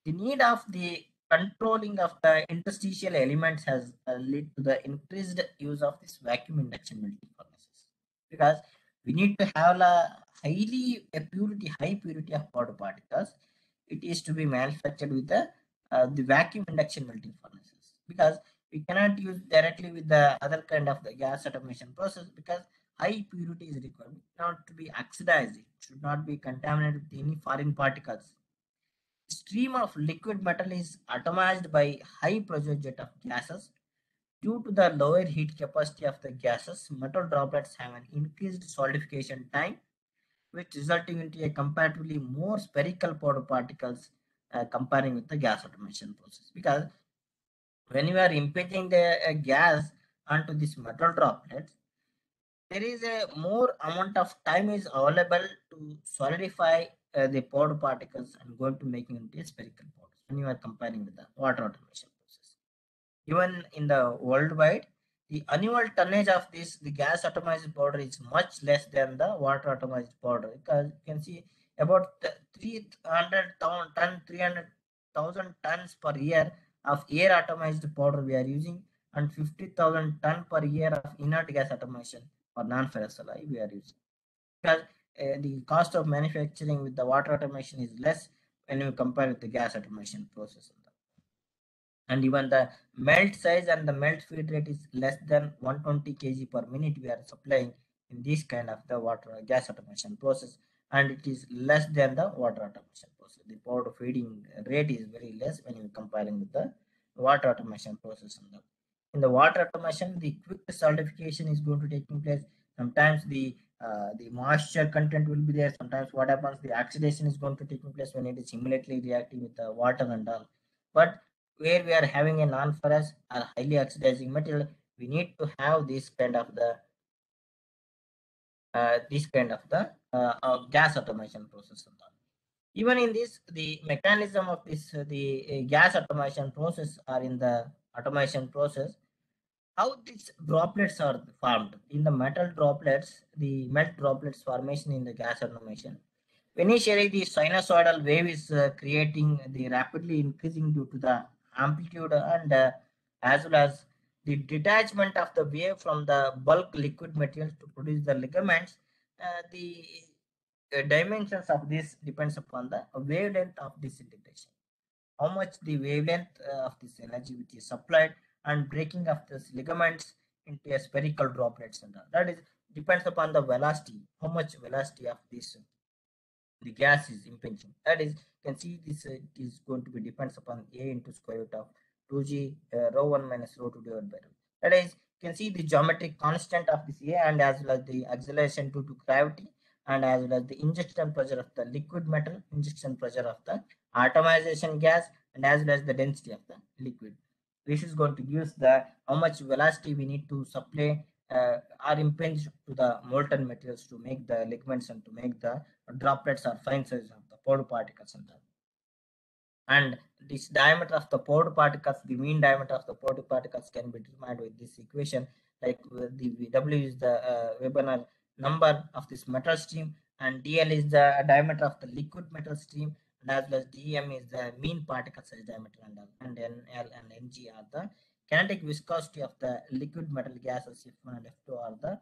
Speaker 2: the need of the controlling of the interstitial elements has led to the increased use of this vacuum induction melting furnaces, because we need to have a high purity of powder particles. It is to be manufactured with the vacuum induction melting furnaces, because we cannot use directly with the other kind of the gas automation process, because high purity is required not to be oxidized. It should not be contaminated with any foreign particles. Stream of liquid metal is atomized by high pressure jet of gases. Due to the lower heat capacity of the gases, metal droplets have an increased solidification time, which resulting into a comparatively more spherical powder particles comparing with the gas automation process. Because when you are impinging the gas onto this metal droplets, there is a more amount of time is available to solidify the powder particles and going to making into a spherical powders when you are comparing with the water automation process. Even in the worldwide, the annual tonnage of this the gas atomized powder is much less than the water atomized powder, because you can see about 300,000 tons per year of air atomized powder we are using, and 50,000 ton per year of inert gas automation or non-ferrous alloy we are using, because the cost of manufacturing with the water automation is less when you compare with the gas automation process. And even the melt size and the melt feed rate is less than 120 kg per minute we are supplying in this kind of the water gas automation process, and it is less than the water automation process. The powder feeding rate is very less when you comparing with the water automation process. In the water automation, the quick solidification is going to taking place. Sometimes the moisture content will be there. Sometimes what happens, the oxidation is going to taking place when it is immediately reacting with the water and all. But where we are having a non-ferrous or highly oxidizing material, we need to have this kind of the gas automation process. Even in this, the mechanism of this the gas automation process or in the automation process, how these droplets are formed in the metal droplets, the melt droplets formation in the gas automation. Initially, the sinusoidal wave is creating the rapidly increasing due to the amplitude, and as well as the detachment of the wave from the bulk liquid materials to produce the ligaments. The dimensions of this depends upon the wavelength of this integration. How much the wavelength of this energy which is supplied and breaking of this ligaments into a spherical droplets, and that is depends upon the velocity, how much velocity of this the gas is impinging. That is, you can see this it is going to be depends upon a into square root of 2g rho 1 minus rho 2 divided by rho. That is, You can see the geometric constant of this A, and as well as the acceleration due to gravity, and as well as the injection pressure of the liquid metal, injection pressure of the atomization gas, and as well as the density of the liquid. This is going to give us the how much velocity we need to supply or impinge to the molten materials to make the ligaments and to make the droplets or fine size of the powder particles and that. And this diameter of the powder particles, the mean diameter of the powder particles can be determined with this equation. Like the W is the Weber number of this metal stream, and DL is the diameter of the liquid metal stream, and as well as DM is the mean particle size diameter, and NL and NG are the kinetic viscosity of the liquid metal gases F1 and F2 are the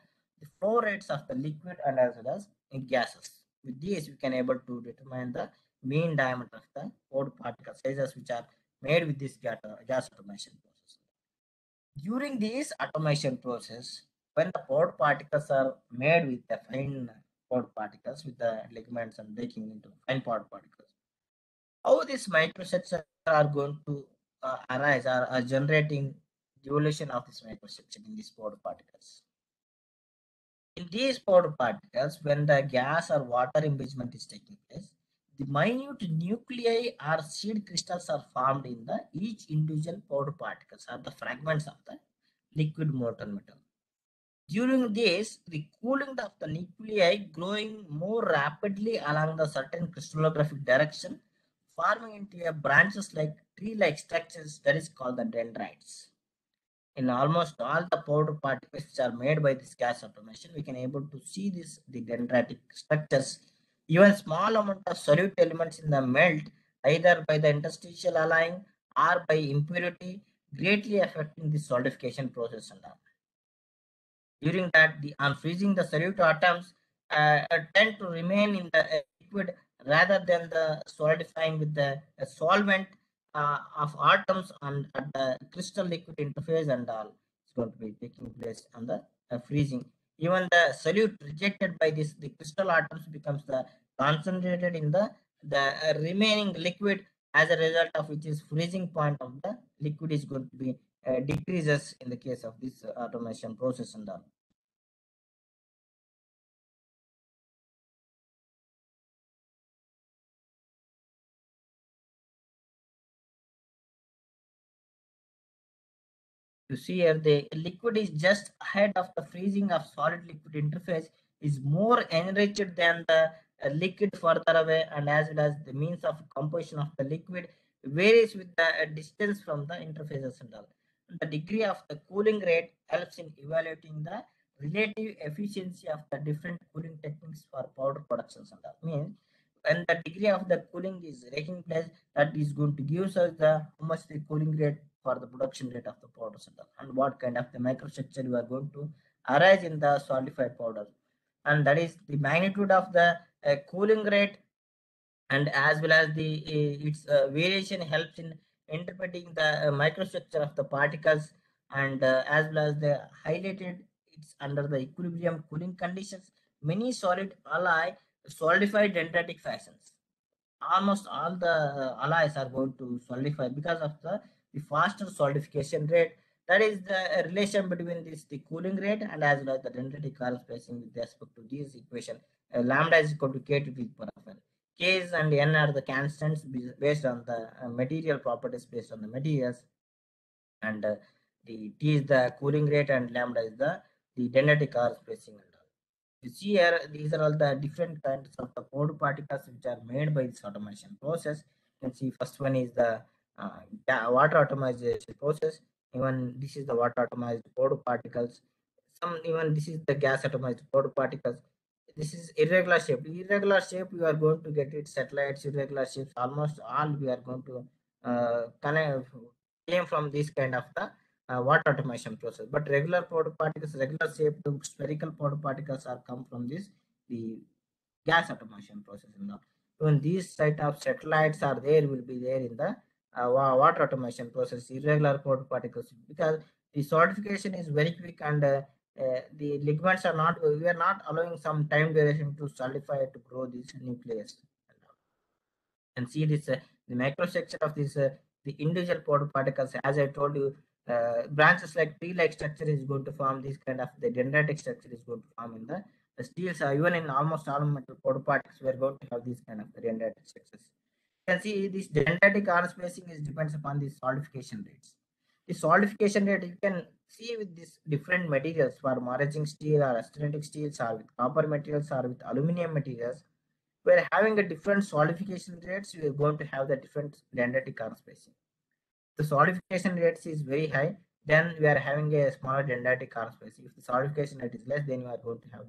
Speaker 2: flow rates of the liquid and as well as gases. With these, we can able to determine the mean diameter of the powder particle sizes which are made with this gas automation process. During this automation process, when the powder particles are made with the fine powder particles with the ligaments and breaking into fine powder particles, how these microstructures are going to arise or are generating the evolution of this microstructure in these powder particles. In these powder particles, when the gas or water impingement is taking place, the minute nuclei or seed crystals are formed in the each individual powder particles or the fragments of the liquid molten metal. During this, the cooling of the nuclei growing more rapidly along the certain crystallographic direction, forming into a branches like tree-like structures that is called the dendrites. In almost all the powder particles which are made by this gas automation, we can able to see this the dendritic structures. Even small amount of solute elements in the melt, either by the interstitial alloying or by impurity, greatly affecting the solidification process and all. During that, the on freezing, the solute atoms tend to remain in the liquid rather than the solidifying with the solvent of atoms on at the crystal liquid interface and all. It's going to be taking place on the freezing. Even the solute rejected by this the crystal atoms becomes the concentrated in the remaining liquid, as a result of which is freezing point of the liquid is going to be decreases in the case of this automation process and all. You see here the liquid is just ahead of the freezing of solid liquid interface is more enriched than the liquid further away, and as well as the means of composition of the liquid varies with the distance from the interfaces and all. The degree of the cooling rate helps in evaluating the relative efficiency of the different cooling techniques for powder productions and all. Means when the degree of the cooling is taking place, that is going to give us the how much the cooling rate for the production rate of the powder and what kind of the microstructure you are going to arise in the solidified powder, and that is the magnitude of the cooling rate, and as well as the its variation helps in interpreting the microstructure of the particles, and as well as the highlighted it's under the equilibrium cooling conditions, many solid alloy solidified dendritic fashions. Almost all the alloys are going to solidify because of the faster solidification rate. That is the relation between this the cooling rate and as well as the dendritic curve spacing with respect to this equation. Lambda is equal to k to the power of n. K's and n are the constants based on the material properties based on the materials, and the T is the cooling rate and lambda is the dendritic curve spacing and all. You see here, these are all the different kinds of the powder particles which are made by this automation process. You can see first one is the water atomization process. Even this is the water atomized powder particles. Some even this is the gas atomized powder particles. This is irregular shape. Irregular shape you are going to get it satellites, irregular shapes. Almost all we are going to connect came from this kind of the water automation process. But regular powder particles, regular shaped spherical powder particles are come from this the gas automation process. When these type of satellites are there, will be there in the water automation process. Irregular powder particles because the solidification is very quick, and the ligaments are not. We are not allowing some time duration to solidify to grow this nucleus. And see this the microstructure of this the individual powder particles, as I told you, branches like tree-like structure is going to form this kind of the dendritic structure is going to form in the steels. Even in almost all metal powder particles, we are going to have this kind of the dendritic structures. You can see this dendritic ion spacing is depends upon the solidification rates. The solidification rate you can see with these different materials for maraging steel or austenitic steels or with copper materials or with aluminum materials. We're having a different solidification rates. We are going to have the different dendritic ion spacing. The solidification rates is very high, then we are having a smaller dendritic ion spacing. If the solidification rate is less, then you are going to have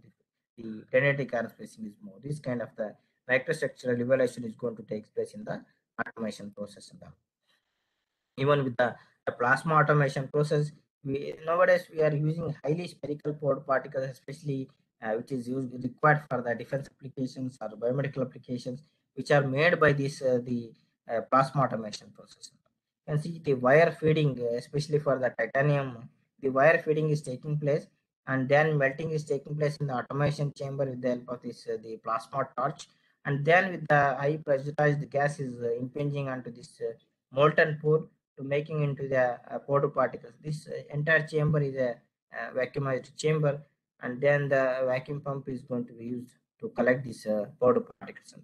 Speaker 2: the dendritic ion spacing is more. This kind of the microstructural evaluation is going to take place in the automation process. Even with the plasma automation process, nowadays we are using highly spherical powder particles, especially which is used required for the defense applications or biomedical applications, which are made by this the plasma automation process. You can see the wire feeding, especially for the titanium, the wire feeding is taking place, and then melting is taking place in the automation chamber with the help of this the plasma torch, and then with the high pressurized gas is impinging onto this molten pool to making into the powder particles. This entire chamber is a vacuumized chamber, and then the vacuum pump is going to be used to collect these powder particles.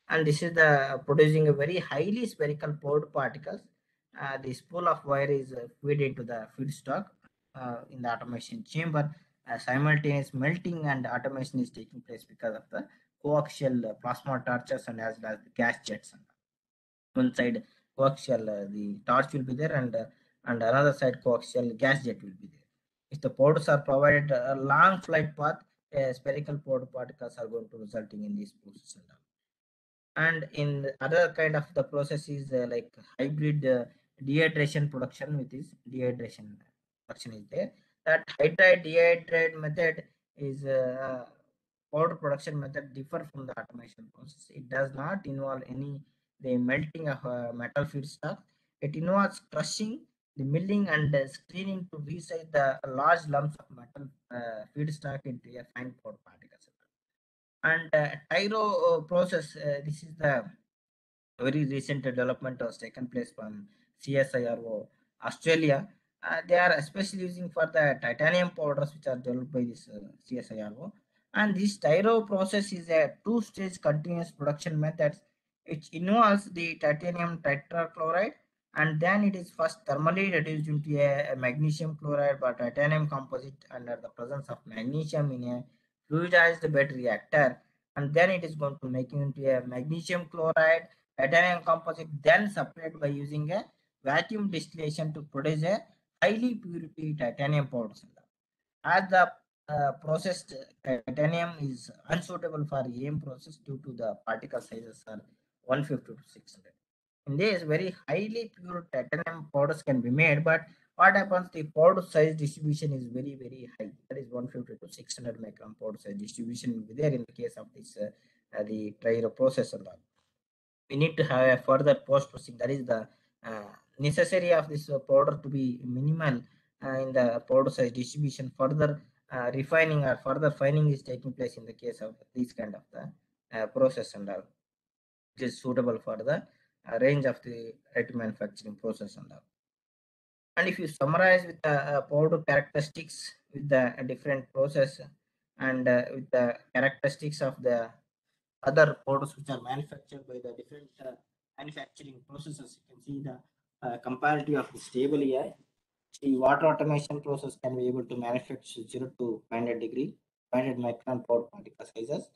Speaker 2: And this is the producing a very highly spherical powder particles. The spool of wire is fed into the feedstock in the automation chamber. Simultaneous melting and automation is taking place because of the coaxial plasma torches and as well as the gas jets. One side coaxial the torch will be there, and another side coaxial gas jet will be there. If the powders are provided a long flight path, spherical powder particles are going to resulting in this process. And in the other kind of the process is like hybrid dehydration production, with this dehydration production is there. That hydride dehydrate method is powder production method differ from the automation process. It does not involve any the melting of metal feedstock. It involves crushing, the milling, and screening to resize the large lumps of metal feedstock into a fine powder particles. And tyro process, this is the very recent development was taken place from CSIRO Australia. They are especially using for the titanium powders which are developed by this CSIRO. And this tyro process is a two-stage continuous production method which involves the titanium tetrachloride, and then it is first thermally reduced into a magnesium chloride by titanium composite under the presence of magnesium in a fluidized bed reactor, and then it is going to making into a magnesium chloride titanium composite, then separated by using a vacuum distillation to produce a highly purity titanium powder. As the processed titanium is unsuitable for EM process due to the particle sizes are 150 to 600. In this, very highly pure titanium powders can be made, but what happens? The powder size distribution is very, very high. That is 150 to 600 micron powder size distribution will be there in the case of this the Trio process and all. We need to have a further post processing. That is the necessary of this powder to be minimal in the powder size distribution. Further refining or further fining is taking place in the case of this kind of the process and all, which is suitable for the range of the right manufacturing process and all. And if you summarize with the powder characteristics with the different process and with the characteristics of the other powders which are manufactured by the different manufacturing processes, you can see the comparative of the stable here. The water automation process can be able to manufacture 0 to 500 degree, 500 micron powder particle sizes,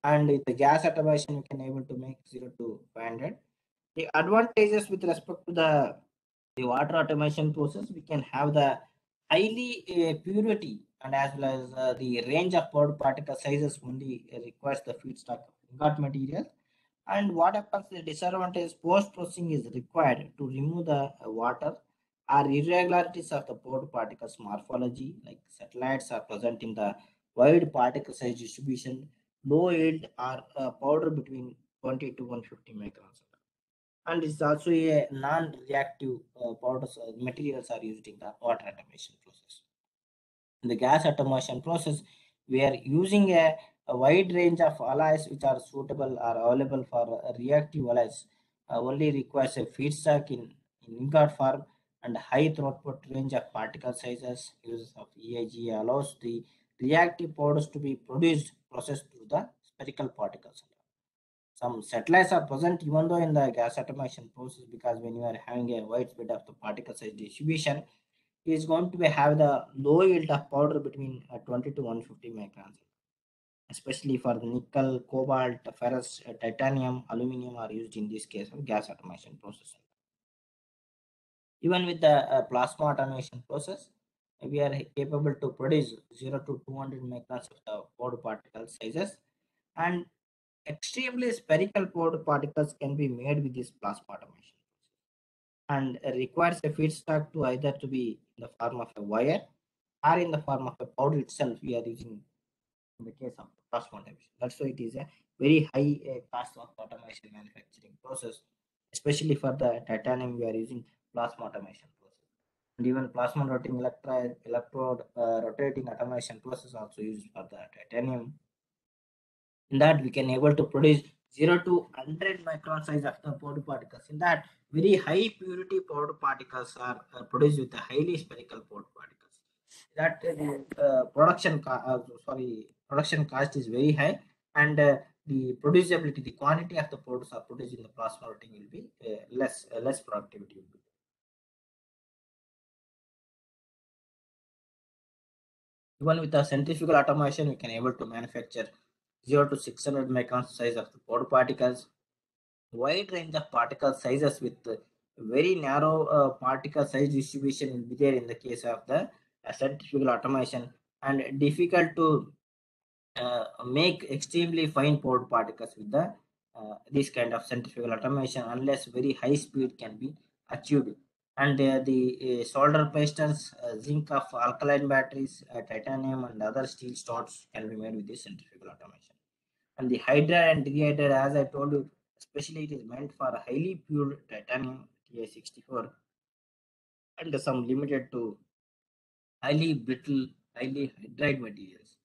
Speaker 2: and with the gas automation you can able to make 0 to 500. The advantages with respect to the water automation process, we can have the highly purity and as well as the range of powder particle sizes only requires the feedstock ingot material. And what happens, the disadvantage post processing is required to remove the water or irregularities of the powder particles morphology, like satellites are present in the wide particle size distribution, low yield or powder between 20 to 150 microns. And it's also a non-reactive powders materials are used in the water automation process. In the gas automation process, we are using a wide range of alloys which are suitable or available for reactive alloys. Only requires a feedstock in ingot form and high throughput range of particle sizes. Use of EIG allows the reactive powders to be processed through the spherical particles. Some satellites are present even though in the gas automation process, because when you are having a wide spread of the particle size distribution, it is going to be have the low yield of powder between 20 to 150 microns, especially for the nickel, cobalt, ferrous, titanium, aluminum are used in this case of gas automation process. Even with the plasma automation process, we are capable to produce 0 to 200 microns of the powder particle sizes, and extremely spherical powder particles can be made with this plasma automation, and requires a feedstock to either to be in the form of a wire or in the form of a powder itself we are using in the case of plasma automation. That's why it is a very high cost of automation manufacturing process, especially for the titanium we are using plasma automation process. And even plasma electrode rotating automation process also used for the titanium. In that we can able to produce 0 to 100 micron size of the powder particles. In that, very high purity powder particles are produced with the highly spherical powder particles. That production cost is very high, and the producibility, the quantity of the powders are produced in the plasma rotating will be less productivity will be. Even with the centrifugal automation, we can able to manufacture 0 to 600 micron size of the powder particles. Wide range of particle sizes with very narrow particle size distribution will be there in the case of the centrifugal automation, and difficult to make extremely fine powder particles with the this kind of centrifugal automation unless very high speed can be achieved. And the solder pasters, zinc of alkaline batteries, titanium and other steel starts can be made with this centrifugal automation. And the hydride and dehydrate, as I told you, especially it is meant for highly pure titanium Ti64, and some limited to highly brittle, highly hydride materials.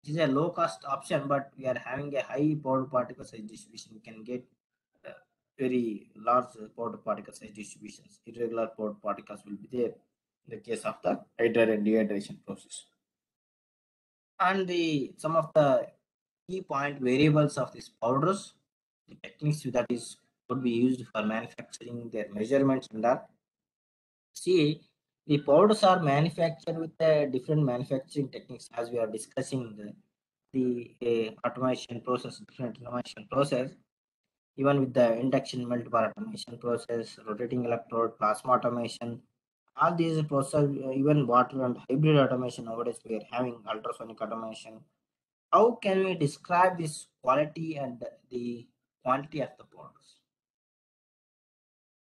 Speaker 2: It is a low cost option, but we are having a high powder particle size distribution. We can get uh, very large powder particle size distributions. Irregular powder particles will be there in the case of the hydride and dehydration process. And the some of the key point variables of these powders, the techniques that is could be used for manufacturing, their measurements and that. See, the powders are manufactured with different manufacturing techniques, as we are discussing the automation process, different automation process. Even with the induction melt bar automation process, rotating electrode, plasma automation, all these process, even water and hybrid automation nowadays we are having ultrasonic automation. How can we describe this quality and the quantity of the powders?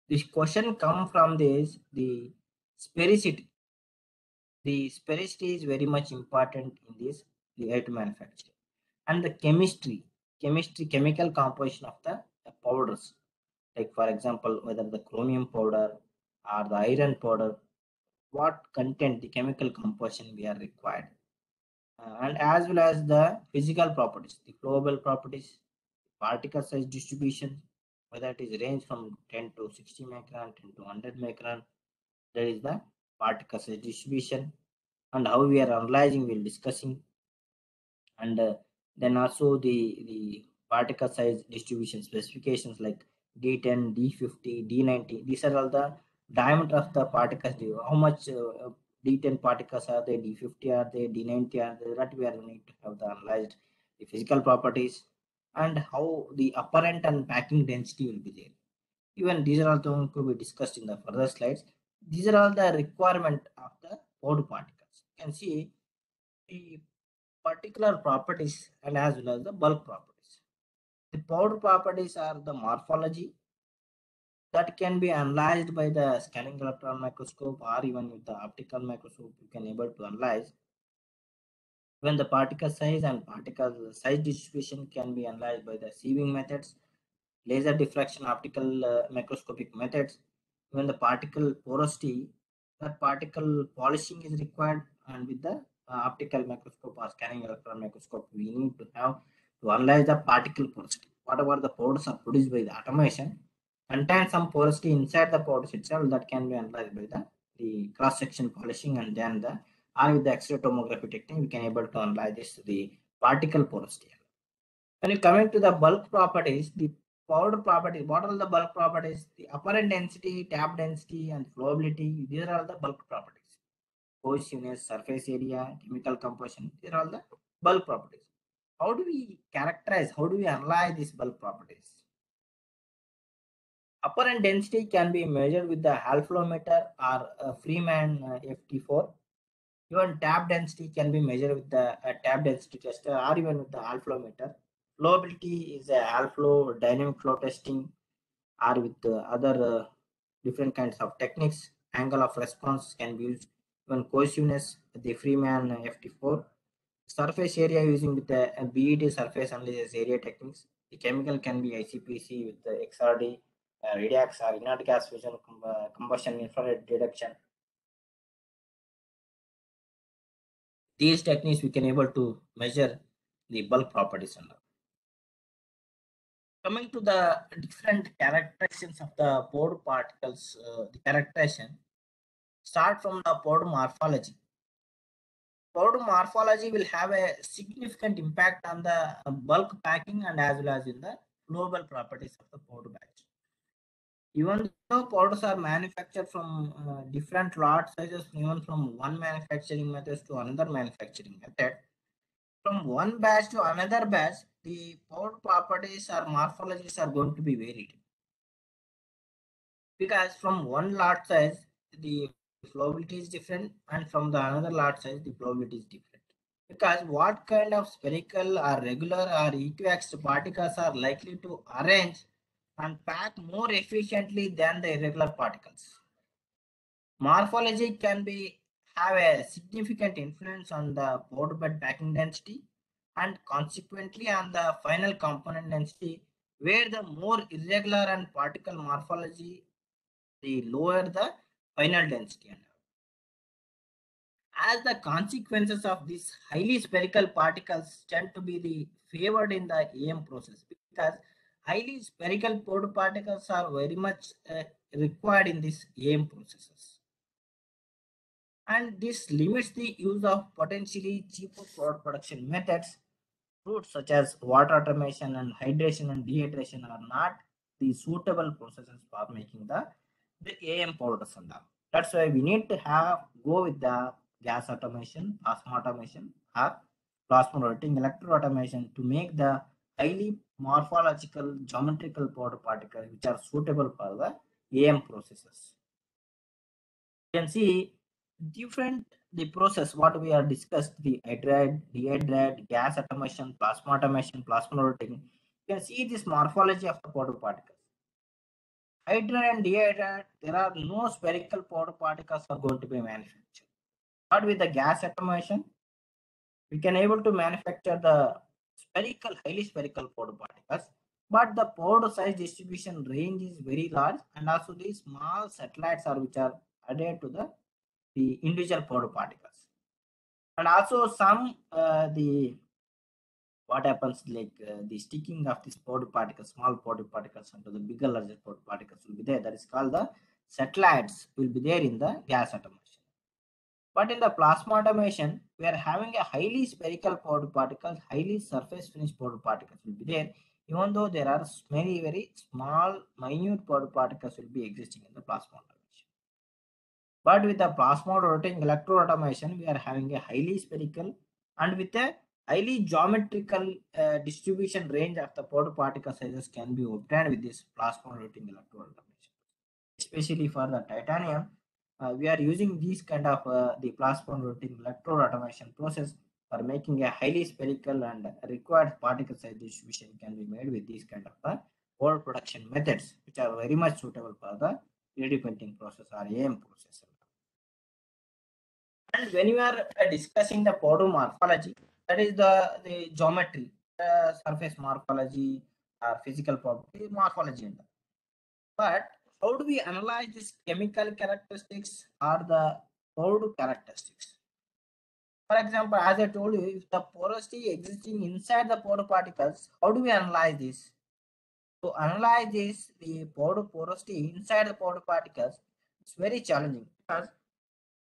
Speaker 2: This question come from this the sphericity. The sphericity is very much important in this the air manufacturing, and the chemical composition of the powders. Like for example, whether the chromium powder or the iron powder, what content, the chemical composition we are required, and as well as the physical properties, the global properties, particle size distribution, whether it is range from 10 to 60 micron, 10 to 100 micron. That is the particle size distribution, and how we are analyzing, we'll discussing. And then also the particle size distribution specifications like D10, D50, D90. These are all the diameter of the particles. How much D10 particles are there, D50 are there, D90 are there. That we are need to have the analyzed the physical properties, and how the apparent and packing density will be there. Even these are all going to be discussed in the further slides. These are all the requirement of the powder particles. You can see the particular properties and as well as the bulk properties. The powder properties are the morphology that can be analyzed by the scanning electron microscope, or even with the optical microscope you can able to analyze. When the particle size and particle size distribution can be analyzed by the sieving methods, laser diffraction, optical microscopic methods. When the particle porosity, that particle polishing is required, and with the optical microscope or scanning electron microscope, we need to have to analyze the particle porosity. Whatever the powders are produced by the automation, contains some porosity inside the powders itself that can be analyzed by the cross-section polishing, and then or with the X-ray tomography technique, we can able to analyze the particle porosity. When you coming to the bulk properties, the powder properties, what are the bulk properties? The apparent density, tap density, and flowability. These are all the bulk properties. Cohesiveness, surface area, chemical composition. These are all the bulk properties. How do we characterize? How do we analyze these bulk properties? Apparent density can be measured with the Halflometer or Freeman FT4. Even tap density can be measured with the tap density tester or even with the Halflometer. Flowability is a Halflow dynamic flow testing or with other different kinds of techniques. Angle of response can be used. Even cohesiveness, the Freeman FT4. Surface area using with the BET surface analysis area techniques. The chemical can be ICPC with the XRD, redox or inert gas fusion combustion infrared detection. These techniques we can able to measure the bulk properties. Coming to the different characterizations of the pore particles, the characterization start from the pore morphology. Pore morphology will have a significant impact on the bulk packing and as well as in the global properties of the pore batch. Even though powders are manufactured from different lot sizes, even from one manufacturing method to another manufacturing method, from one batch to another batch, the powder properties or morphologies are going to be varied. Because from one lot size, the flowability is different, and from the another lot size, the flowability is different. Because what kind of spherical or regular or equiaxed particles are likely to arrange and pack more efficiently than the irregular particles. Morphology can be have a significant influence on the powder bed packing density and consequently on the final component density, where the more irregular and particle morphology, the lower the final density. As the consequences of these highly spherical particles tend to be the favored in the AM process, because highly spherical powder particles are very much required in these AM processes. And this limits the use of potentially cheaper product production methods. Routes such as water automation and hydration and dehydration are not the suitable processes for making the AM powders and all. That's why we need to have go with the gas automation, plasma automation, or plasma rotating electro automation to make the highly morphological geometrical powder particles which are suitable for the AM processes. You can see different the process what we are discussed, the hydride, dehydride, gas automation, plasma automation, plasma rotating. You can see this morphology of the powder particles. Hydride and dehydride, there are no spherical powder particles are going to be manufactured. But with the gas automation, we can able to manufacture the spherical, highly spherical powder particles. But the powder size distribution range is very large, and also these small satellites are which are added to the individual powder particles. And also some the what happens like the sticking of this powder particles, small powder particles onto the bigger larger powder particles will be there. That is called the satellites will be there in the gas automation. But in the plasma automation, we are having a highly spherical powder particles, highly surface finished powder particles will be there, even though there are many very small minute powder particles will be existing in the plasma automation. But with the plasma rotating electro automation, we are having a highly spherical and with a highly geometrical distribution range of the powder particle sizes can be obtained with this plasma rotating electro automation. Especially for the titanium, we are using these kind of the plasma rotating electro automation process for making a highly spherical and required particle size distribution can be made with these kind of powder production methods, which are very much suitable for the 3D printing process or AM process. And when you are discussing the powder morphology, that is the geometry, surface morphology, physical property morphology. But how do we analyze these chemical characteristics or the powder characteristics? For example, as I told you, if the porosity existing inside the powder particles, how do we analyze this? To analyze this, the pore porosity inside the pore particles, it's very challenging because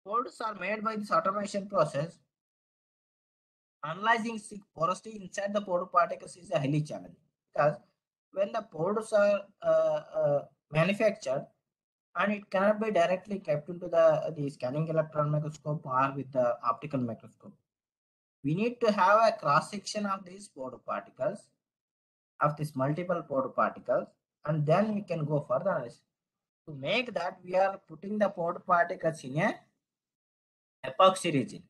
Speaker 2: pores are made by this automation process. Analyzing porosity inside the pore particles is highly challenging because when the pores are manufactured and it cannot be directly kept into the scanning electron microscope or with the optical microscope. We need to have a cross section of these pore particles, of these multiple pore particles, and then we can go further. To make that, we are putting the pore particles in a epoxy resin.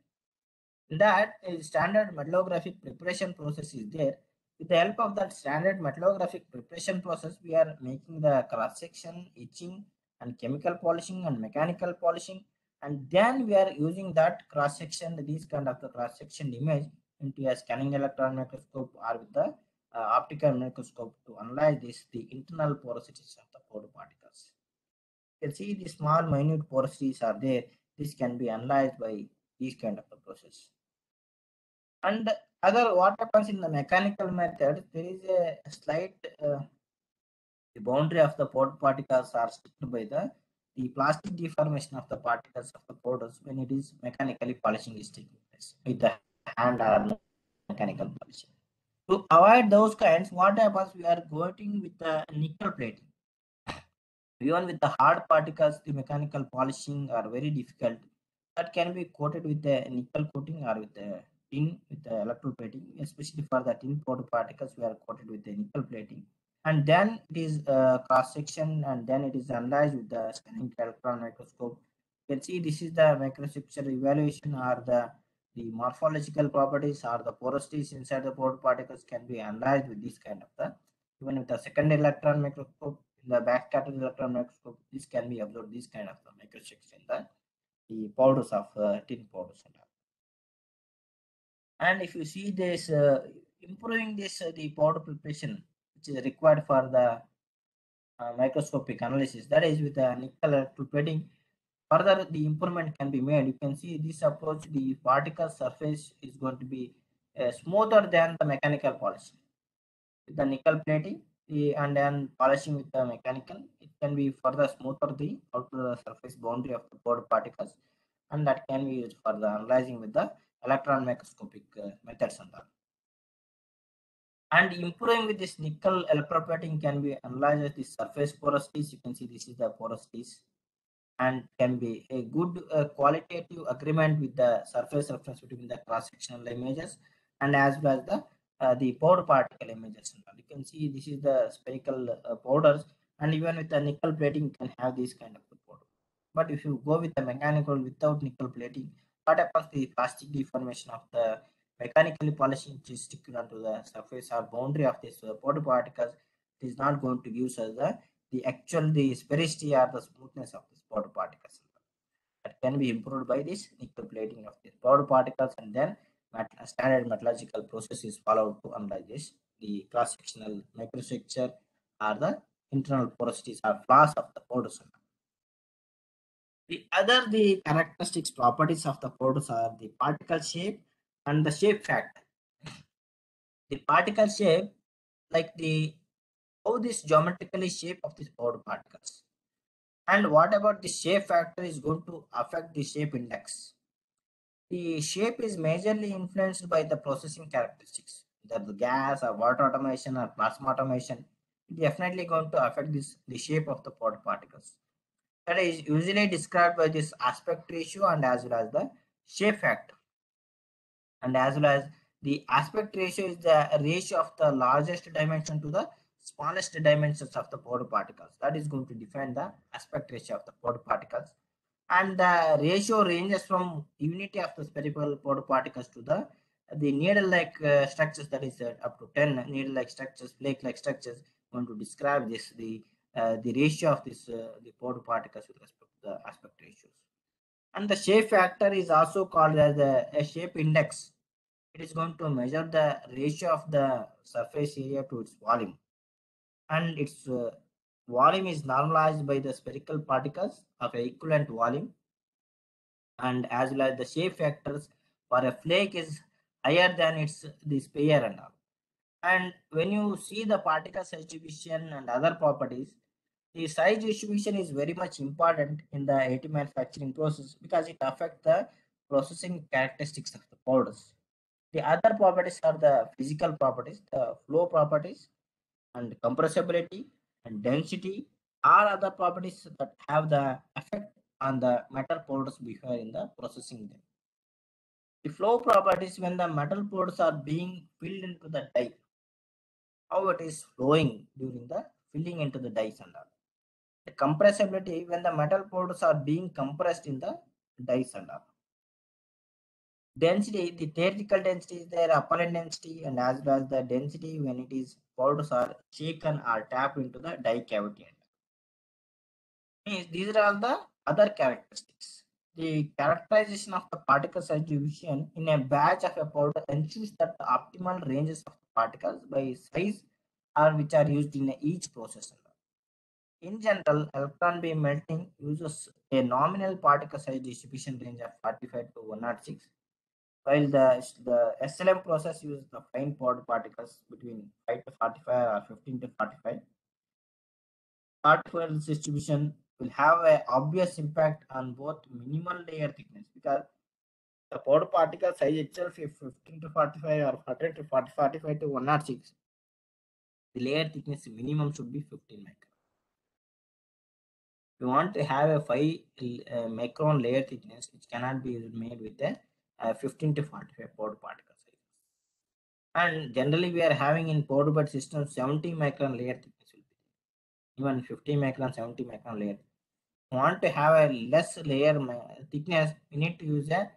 Speaker 2: That is standard metallographic preparation process is there. With the help of that standard metallographic preparation process, we are making the cross section, etching, and chemical polishing and mechanical polishing, and then we are using that cross section, these kind of the cross section image into a scanning electron microscope or with the optical microscope to analyze this the internal porosities of the pore particles. You can see the small minute porosities are there. This can be analyzed by these kind of the process. And other what happens in the mechanical method, there is a slight the boundary of the pore particles are stripped by the plastic deformation of the particles of the pores when it is mechanically polishing is taking place with the hand or mechanical polishing. To avoid those kinds, what happens? We are going with the nickel plating. Even with the hard particles, the mechanical polishing are very difficult. That can be coated with the nickel coating or with the tin with the electroplating. Especially for the tin powder particles, we are coated with the nickel plating. And then it is cross section, and then it is analyzed with the scanning electron microscope. You can see this is the microstructure evaluation or the morphological properties or the porosities inside the pore particles can be analyzed with this kind of the even with the secondary electron microscope in the back scattering electron microscope, this can be observed this kind of the microstructure in the powders of tin powders and all. And if you see this improving this the powder preparation which is required for the microscopic analysis, that is with the nickel electroplating, further the improvement can be made. You can see this approach, the particle surface is going to be smoother than the mechanical polishing. With the nickel plating and then polishing with the mechanical, it can be further smoother the outer surface boundary of the pore particles, and that can be used for the analyzing with the electron microscopic methods and all. And improving with this nickel electroplating can be analyzed the surface porosities. You can see this is the porosities, and can be a good qualitative agreement with the surface reference between the cross-sectional images and as well as the pore particle images. You can see this is the spherical powders, and even with the nickel plating, you can have this kind of powder. But if you go with the mechanical without nickel plating, what happens? The plastic deformation of the mechanically polishing which is sticking onto the surface or boundary of this powder particles, it is not going to give us the actual the sphericity or the smoothness of this powder particles. That can be improved by this nickel plating of these powder particles, and then standard metallurgical process is followed to analyze this the cross-sectional microstructure or the internal porosities or flaws of the powders. The characteristics properties of the powders are the particle shape and the shape factor. The particle shape, like the how this geometrically shape of these powder particles. And what about the shape factor is going to affect the shape index? The shape is majorly influenced by the processing characteristics, either the gas or water automation or plasma automation. It definitely going to affect the shape of the powder particles. That is usually described by this aspect ratio and as well as the shape factor. And as well as the aspect ratio is the ratio of the largest dimension to the smallest dimensions of the powder particles. That is going to define the aspect ratio of the powder particles. And the ratio ranges from unity of the spherical powder particles to the needle-like structures, that is up to 10 needle-like structures, flake-like structures. Going to describe this the ratio of this the powder particles with respect to the aspect ratios. And the shape factor is also called as a shape index. It is going to measure the ratio of the surface area to its volume, and its volume is normalized by the spherical particles of equivalent volume, and as well as the shape factors for a flake is higher than its the sphere and all. And when you see the particle size distribution and other properties, the size distribution is very much important in the AT manufacturing process because it affects the processing characteristics of the powders. The other properties are the physical properties, the flow properties, and compressibility and density are other properties that have the effect on the metal powders behavior in the processing them. The flow properties when the metal powders are being filled into the die, how it is flowing during the filling into the dies and all. The compressibility when the metal powders are being compressed in the dies and all. Density, the theoretical density is their apparent density and as well as the density when it is powders are shaken or tapped into the die cavity. Means these are all the other characteristics. The characterization of the particle size division in a batch of a powder ensures that the optimal ranges of the particles by size are which are used in each process. In general, electron beam melting uses a nominal particle size distribution range of 45 to 106, while the SLM process uses the fine powder particles between 5 to 45 or 15 to 45. Particle distribution will have an obvious impact on both minimal layer thickness because the powder particle size itself is 15 to 45 or 100 to 40, 45 to 106. The layer thickness minimum should be 15 micron. If you want to have a 5 micron layer thickness, which cannot be made with a 15 to 45 powder particle size. And generally, we are having in powder bed system 70 micron layer thickness will be even 50 micron, 70 micron layer. Want to have a less layer thickness, we need to use a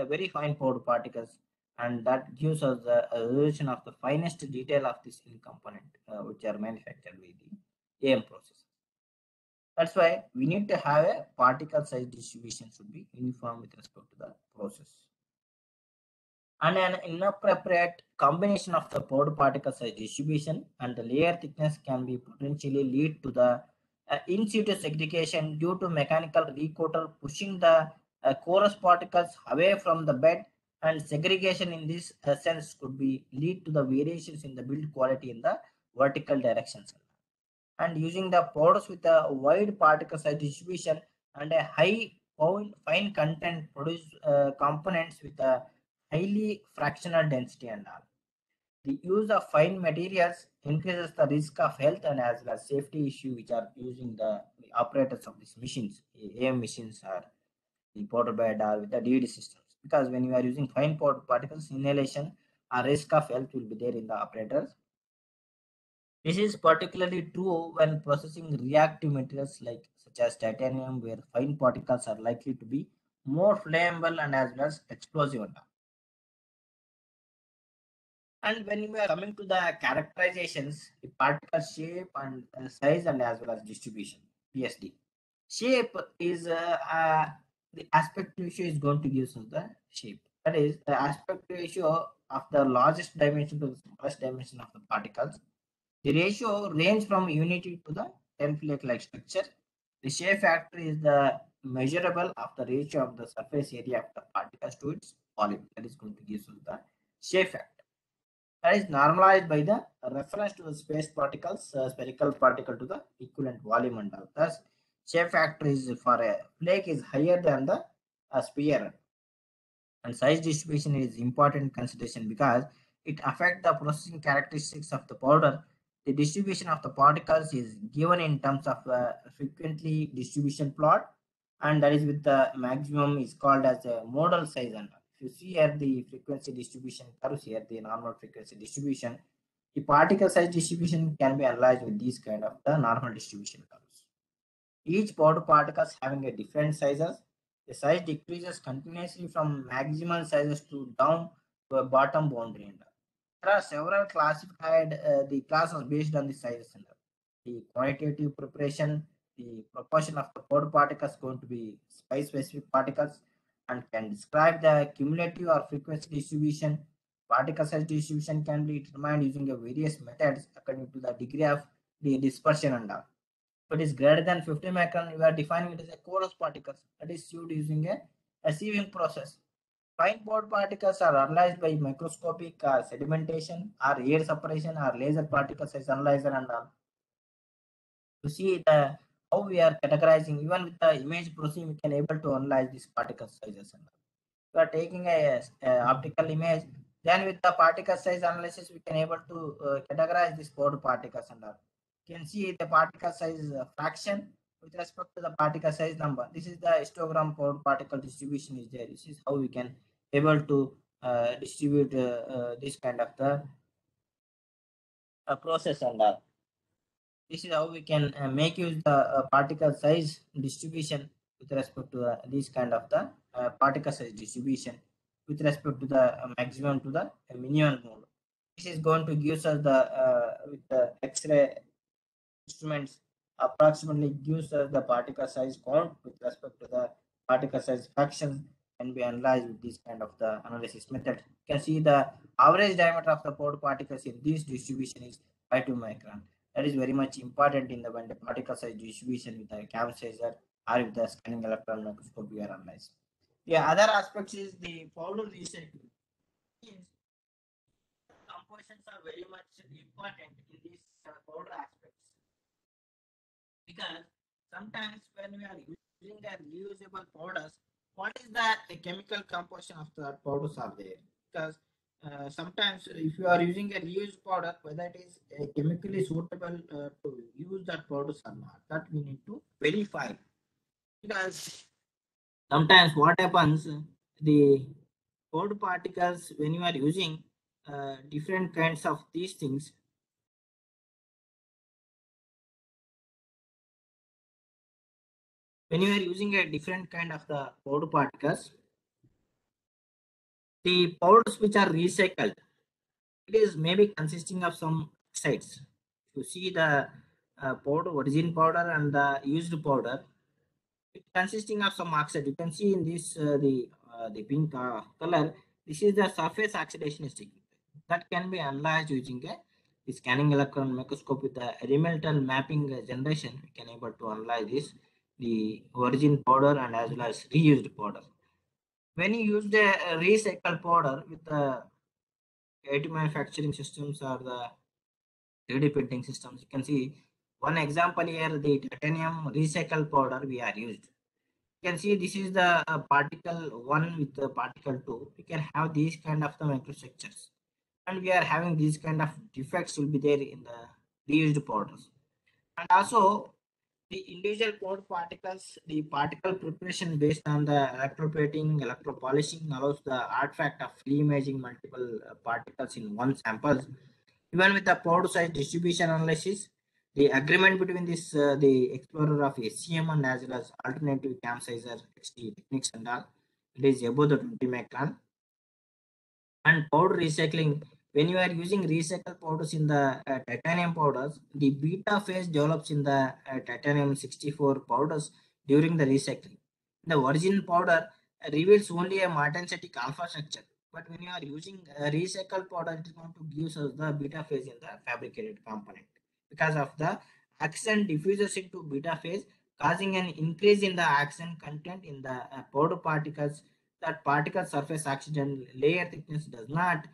Speaker 2: very fine powder particles, and that gives us the resolution of the finest detail of this in component which are manufactured with the AM process. That's why we need to have a particle size distribution should be uniform with respect to the process. And an inappropriate combination of the powder particle size distribution and the layer thickness can be potentially lead to the in situ segregation due to mechanical recoater pushing the porous particles away from the bed, and segregation in this sense could be lead to the variations in the build quality in the vertical directions. And using the powders with a wide particle size distribution and a high fine content produce components with a highly fractional density and all. The use of fine materials increases the risk of health and as well as safety issue which are using the operators of these machines, AM machines or the powder bed or with the DD systems. Because when you are using fine powder particles, inhalation, a risk of health will be there in the operators. This is particularly true when processing reactive materials like such as titanium, where fine particles are likely to be more flammable and as well as explosive. And when we are coming to the characterizations, the particle shape and size and as well as distribution, PSD. Shape is the aspect ratio is going to give us the shape. That is the aspect ratio of the largest dimension to the smallest dimension of the particles. The ratio range from unity to the template-like structure. The shape factor is the measurable of the ratio of the surface area of the particles to its volume. That is going to give us the shape factor. That is normalized by the reference to the space particles, spherical particle to the equivalent volume and all. Thus, shape factor is for a flake is higher than the sphere. And size distribution is important consideration because it affects the processing characteristics of the powder. The distribution of the particles is given in terms of frequently distribution plot, and that is with the maximum is called as a modal size. And if you see here the frequency distribution curves here, the normal frequency distribution, the particle size distribution can be analyzed with these kind of the normal distribution curves. Each powder particles having a different sizes. The size decreases continuously from maximal sizes to down to a bottom boundary. There are several classified the classes based on the sizes. The quantitative preparation, the proportion of the powder particles going to be size specific particles and can describe the cumulative or frequency distribution. Particle size distribution can be determined using a various methods according to the degree of the dispersion and all. If it is greater than 50 micron, we are defining it as a coarse particles that is sieved using a sieving process. fine powder particles are analyzed by microscopic sedimentation or air separation or laser particle size analyzer and all. To see the how we are categorizing, even with the image processing, we can able to analyze these particle sizes and all. We are taking a optical image, then with the particle size analysis, we can able to categorize these powder particles and all. You can see the particle size fraction with respect to the particle size number. This is the histogram powder particle distribution is there. This is how we can able to distribute this kind of the process and all. This is how we can make use the particle size distribution with respect to this kind of the particle size distribution with respect to the maximum to the minimum mode. This is going to give us the with the X-ray instruments approximately gives us the particle size count with respect to the particle size fraction can be analyzed with this kind of the analysis method. You can see the average diameter of the powder particles in this distribution is 5 micron. That is very much important in the when the particle size distribution with the cam sizer or with the scanning electron microscope we are analyzed. The other aspects is the powder recycling. Compositions are very much important in these powder aspects because sometimes when we are using the reusable powders, what is the chemical composition of the powders are there? Because sometimes if you are using a reused powder, whether it is chemically suitable to use that powders or not, that we need to verify. Because sometimes what happens, the powder particles when you are using different kinds of these things, when you are using a different kind of the powder particles, the powders which are recycled, it is maybe consisting of some oxides. You see the powder, origin powder and the used powder, it consisting of some oxide. You can see in this the pink color. This is the surface oxidation stick that can be analyzed using a scanning electron microscope with the elemental mapping generation. We can able to analyze this the origin powder and as well as reused powder. When you use the recycled powder with the additive manufacturing systems or the 3D printing systems, you can see one example here the titanium recycled powder we are used. You can see this is the particle 1 with the particle 2. We can have these kind of the microstructures and we are having these kind of defects will be there in the reused powders. And also the individual powder particles, the particle preparation based on the electroplating, electropolishing allows the artifact of free imaging multiple particles in one sample. Even with the powder size distribution analysis, the agreement between this the explorer of SCM and as well as alternative cam sizer XT techniques and all, it is above the 20 micron. And powder recycling, when you are using recycled powders in the titanium powders, the beta phase develops in the titanium 64 powders during the recycling. The origin powder reveals only a martensitic alpha structure, but when you are using recycled powder, it is going to give us the beta phase in the fabricated component because of the oxygen diffuses into beta phase, causing an increase in the oxygen content in the powder particles. That particle surface oxygen layer thickness does not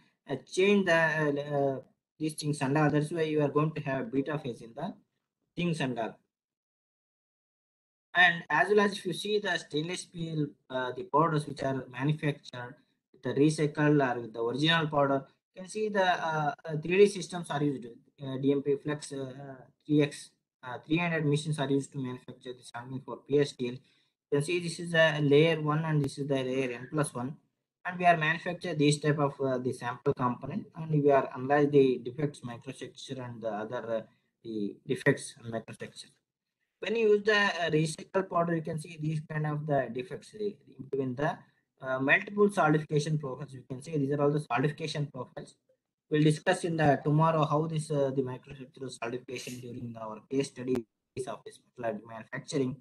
Speaker 2: change the these things and all. That's why you are going to have beta phase in the things and all. And as well as if you see the stainless steel the powders which are manufactured with the recycled or with the original powder, you can see the 3D systems are used. DMP Flex 3x 300 machines are used to manufacture the sampling for pure steel. You can see this is a layer 1 and this is the layer n plus 1, and we are manufacture this type of the sample component and we are analyze the defects microstructure and the other the defects and microstructure. When you use the recycled powder, you can see these kind of the defects between the multiple solidification profiles. You can see these are all the solidification profiles. We'll discuss in the tomorrow how this the microstructural solidification during our case studies of this manufacturing.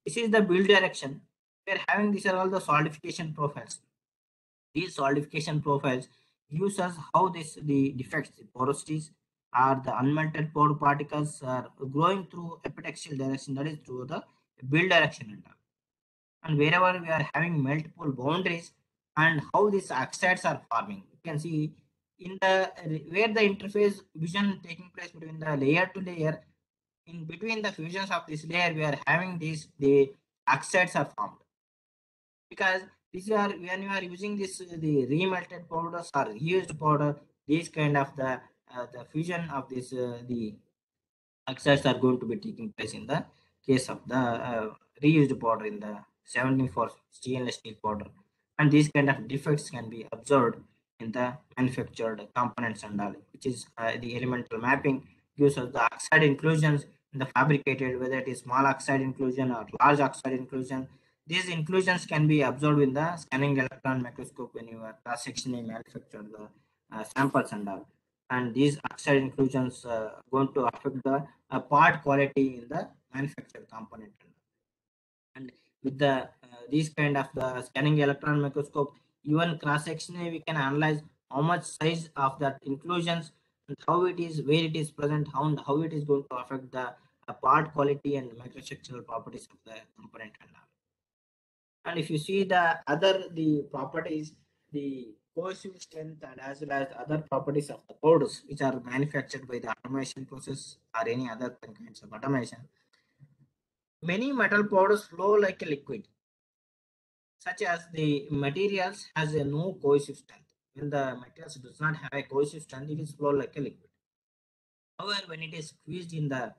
Speaker 2: This is the build direction. We are having these are all the solidification profiles. These solidification profiles gives us how this the defects, the porosities, are the unmelted powder particles are growing through epitaxial direction, that is through the build direction and all. And wherever we are having multiple boundaries and how these oxides are forming. You can see in the where the interface fusion taking place between the layer to layer. In between the fusions of this layer, we are having these the oxides are formed, because these are when you are using this the remelted powders or used powder, these kind of the fusion of this the oxides are going to be taking place in the case of the reused powder in the 74 stainless steel powder, and these kind of defects can be observed in the manufactured components and all, which is the elemental mapping gives us the oxide inclusions in the fabricated, whether it is small oxide inclusion or large oxide inclusion. These inclusions can be observed in the scanning electron microscope when you are cross-sectioning manufacture the samples and all, and these oxide inclusions going to affect the part quality in the manufactured component. And with the these kind of the scanning electron microscope, even cross sectionally we can analyze how much size of that inclusions and how it is, where it is present, how it is going to affect the part quality and microstructural properties of the component and all. And if you see the other the properties, the cohesive strength and as well as other properties of the powders which are manufactured by the automation process or any other kinds of automation, many metal powders flow like a liquid, such as the materials has a no cohesive strength. When the materials does not have a cohesive strength, it is flow like a liquid. However, when it is squeezed in the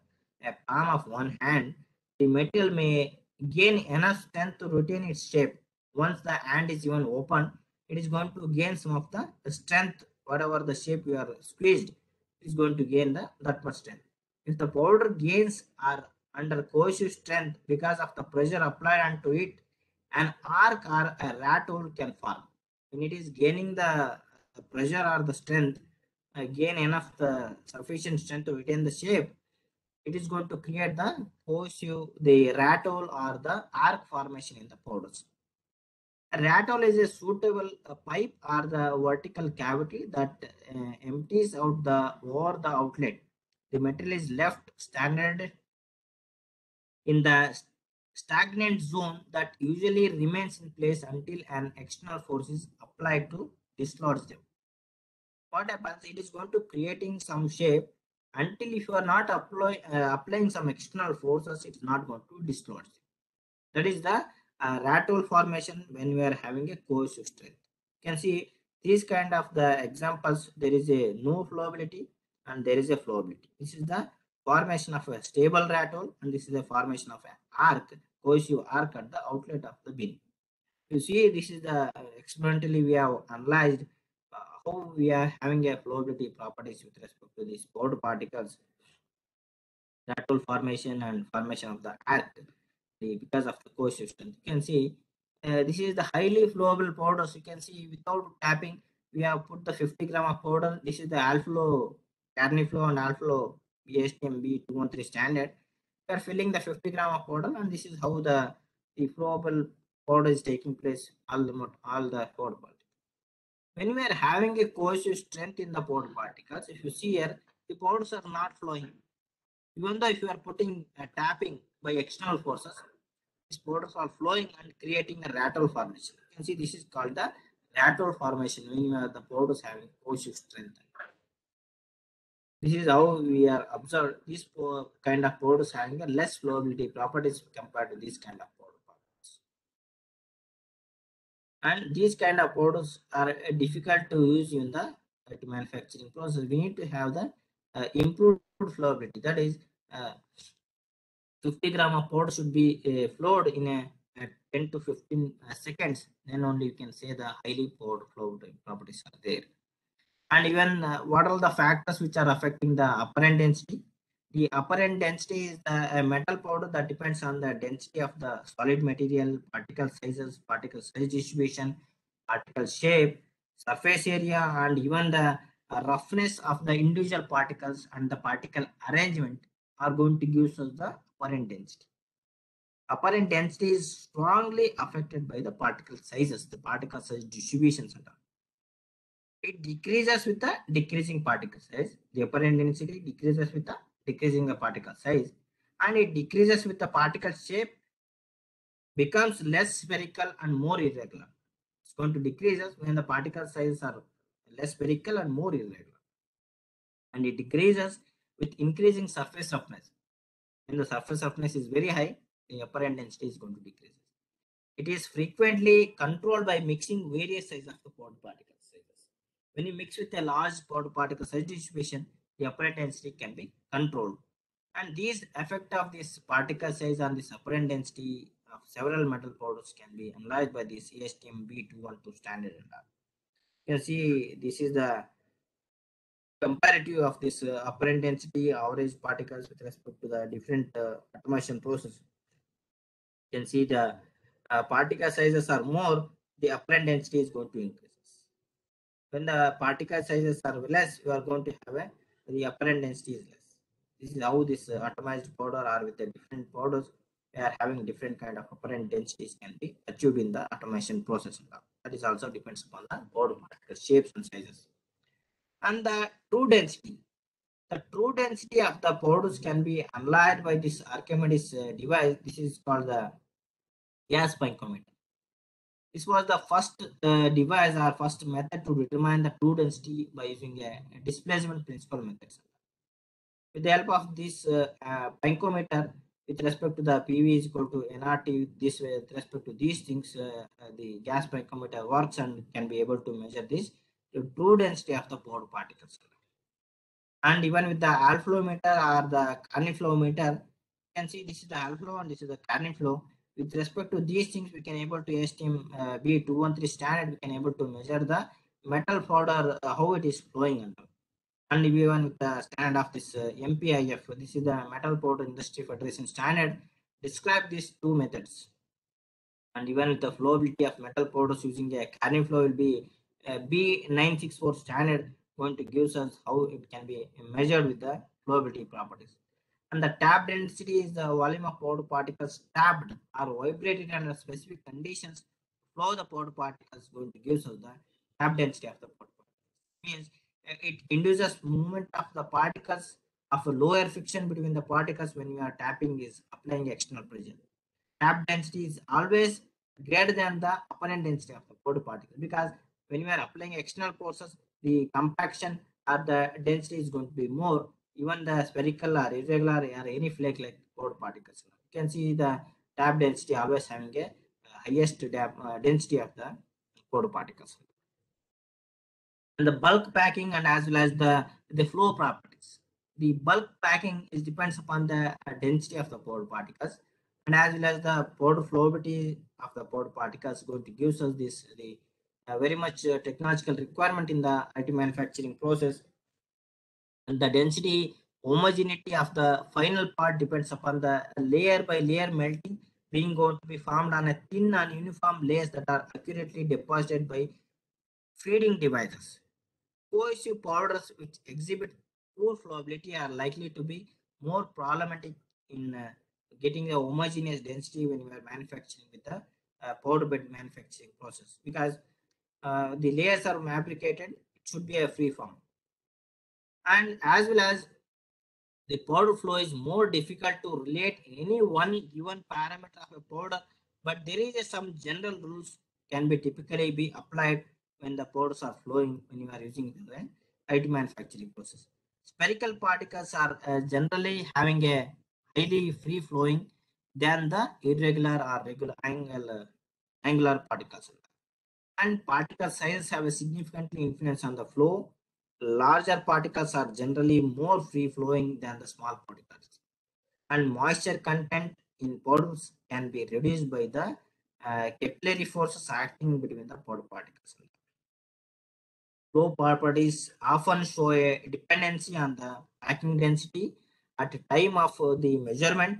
Speaker 2: palm of one hand, the material may gain enough strength to retain its shape. Once the hand is even open, it is going to gain some of the strength, whatever the shape you are squeezed, it is going to gain that much strength. If the powder gains are under cohesive strength because of the pressure applied onto it, an arc or a rat hole can form. When it is gaining the pressure or the strength, gain enough the sufficient strength to retain the shape, it is going to create the cohesive, the rat hole or the arc formation in the powders. A rat hole is a suitable pipe or the vertical cavity that empties out the over the outlet. The material is left standard in the stagnant zone that usually remains in place until an external force is applied to dislodge them. What happens, it is going to creating some shape until if you are not applying some external forces, it's not going to dislodge them. That is the rat hole formation when we are having a cohesive strength. You can see these kind of the examples, there is a no flowability and there is a flowability. This is the formation of a stable rat hole and this is the formation of an arc, cohesive arc at the outlet of the bin. You see, this is the experimentally we have analyzed how we are having a flowability properties with respect to these powder particles, rat hole formation and formation of the arc because of the cohesive strength. You can see this is the highly flowable powders. You can see without tapping, we have put the 50 gram of powder. This is the Alflow, Carniflow and Alflow BSTM B213 standard. We are filling the 50 gram of powder, and this is how the flowable powder is taking place all the powder particles. When we are having a cohesive strength in the powder particles, if you see here, the powders are not flowing. Even though if you are putting a tapping by external forces, these powders are flowing and creating a rat hole formation. You can see this is called the rat hole formation when you are the powders having cohesive strength. This is how we are observed this kind of powders having a less flowability properties compared to this kind of powder particles. And these kind of powders are difficult to use in the manufacturing process. We need to have the improved flowability. That is, 50 gram of powder should be flowed in a 10 to 15 seconds. Then only you can say the highly poured flowed properties are there. And even what are the factors which are affecting the apparent density? The apparent density is a metal powder that depends on the density of the solid material, particle sizes, particle size distribution, particle shape, surface area, and even the roughness of the individual particles and the particle arrangement are going to give us the apparent density. Apparent density is strongly affected by the particle sizes, the particle size distributions and all. It decreases with the decreasing particle size. The apparent density decreases with the decreasing the particle size, and it decreases with the particle shape, becomes less spherical and more irregular. It's going to decrease when the particle sizes are less spherical and more irregular. And it decreases with increasing surface roughness. When the surface roughness is very high, the apparent density is going to decrease. It is frequently controlled by mixing various sizes of the powder particle sizes. When you mix with a large powder particle size distribution, the apparent density can be controlled. And these effect of this particle size on this apparent density of several metal powders can be analyzed by this ASTM B212 standard. You can see this is the comparative of this apparent density average particles with respect to the different automation process. You can see the particle sizes are more, the apparent density is going to increase. When the particle sizes are less, you are going to have the apparent density is less. This is how this atomized powder or with the different powders, they are having different kind of apparent densities can be achieved in the automation process. That is also depends upon the powder particle shapes and sizes. And the true density. The true density of the powders can be analyzed by this Archimedes device. This is called the gas pincometer. This was the first device or first method to determine the true density by using a displacement principle method. With the help of this pincometer, with respect to the PV is equal to nRT, this way, with respect to these things, the gas pincometer works and can be able to measure this the true density of the powder particles. And even with the alflowmeter or the Carney flow meter, you can see this is the alflow and this is the Carney flow. With respect to these things, we can able to estimate B213 standard, we can able to measure the metal powder, how it is flowing under. And even with the standard of this MPIF, this is the Metal Powder Industry Federation standard, describe these two methods. And even with the flowability of metal powders using a Carney flow will be B964 standard, going to give us how it can be measured with the flowability properties. And the tap density is the volume of powder particles tapped or vibrated under specific conditions. Flow the powder particles going to give us the tap density of the powder particles. Means it induces movement of the particles of a lower friction between the particles when you are tapping is applying external pressure. Tap density is always greater than the apparent density of the powder particle, because when you are applying external forces, the compaction or the density is going to be more, even the spherical or irregular or any flake like powder particles. You can see the tap density always having a highest density of the powder particles. And the bulk packing and as well as the flow properties. The bulk packing is depends upon the density of the powder particles, and as well as the powder flowability of the powder particles going to gives us this the very much technological requirement in the IT manufacturing process. And the density homogeneity of the final part depends upon the layer by layer melting being going to be formed on a thin and uniform layers that are accurately deposited by feeding devices. Cohesive powders which exhibit poor flowability are likely to be more problematic in getting a homogeneous density when you are manufacturing with the powder bed manufacturing process, because the layers are fabricated, it should be a free form. And as well as the powder flow is more difficult to relate any one given parameter of a powder, but there is some general rules can be typically be applied when the powders are flowing when you are using the IT manufacturing process. Spherical particles are generally having a highly free flowing than the irregular or regular angular particles. And particle sizes have a significantly influence on the flow. Larger particles are generally more free flowing than the small particles, and moisture content in powders can be reduced by the capillary forces acting between the powder particles. Flow properties often show a dependency on the packing density at the time of the measurement.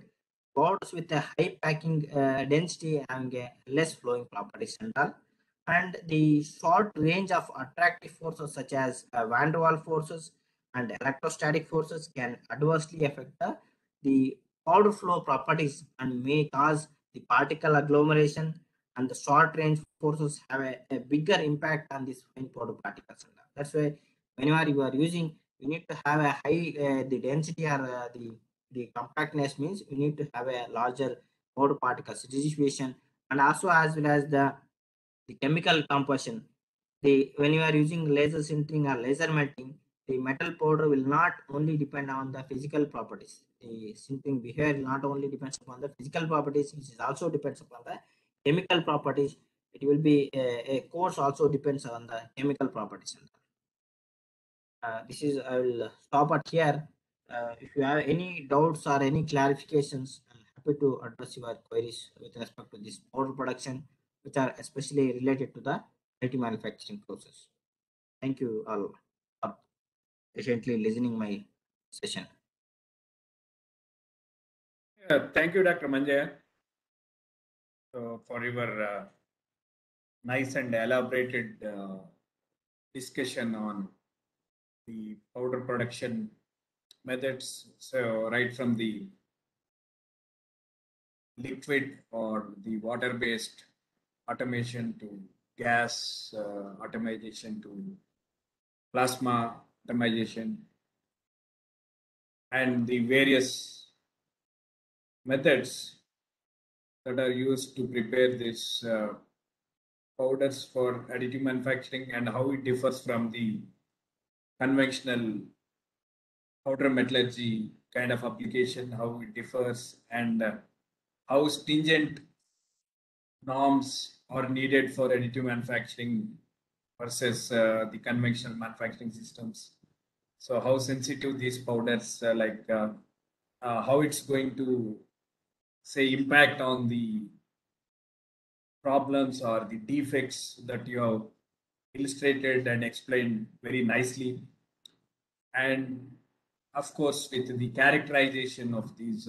Speaker 2: Powders with a high packing density and less flowing properties and all. And the short range of attractive forces such as van der Waals forces and electrostatic forces can adversely affect the powder flow properties and may cause the particle agglomeration, and the short range forces have a bigger impact on these fine powder particles. That's why whenever you are using, you need to have a high the density or the compactness means you need to have a larger powder particles distribution, and also as well as the chemical composition. When you are using laser sintering or laser melting, the metal powder will not only depend on the physical properties. The sintering behavior not only depends upon the physical properties, it also depends upon the chemical properties. It will be a course also depends on the chemical properties. This is I will stop at here. If you have any doubts or any clarifications, I'm happy to address your queries with respect to this powder production, which are especially related to the IT manufacturing process. Thank you all for patiently listening my session.
Speaker 1: Thank you, Dr. Manjaya, for your nice and elaborated discussion on the powder production methods. So right from the liquid or the water-based automation to gas automation to plasma automation and the various methods that are used to prepare these powders for additive manufacturing and how it differs from the conventional powder metallurgy kind of application, how it differs, and how stringent norms are needed for additive manufacturing versus the conventional manufacturing systems. So how sensitive these powders, how it's going to say impact on the problems or the defects that you have illustrated and explained very nicely. And of course, with the characterization of these,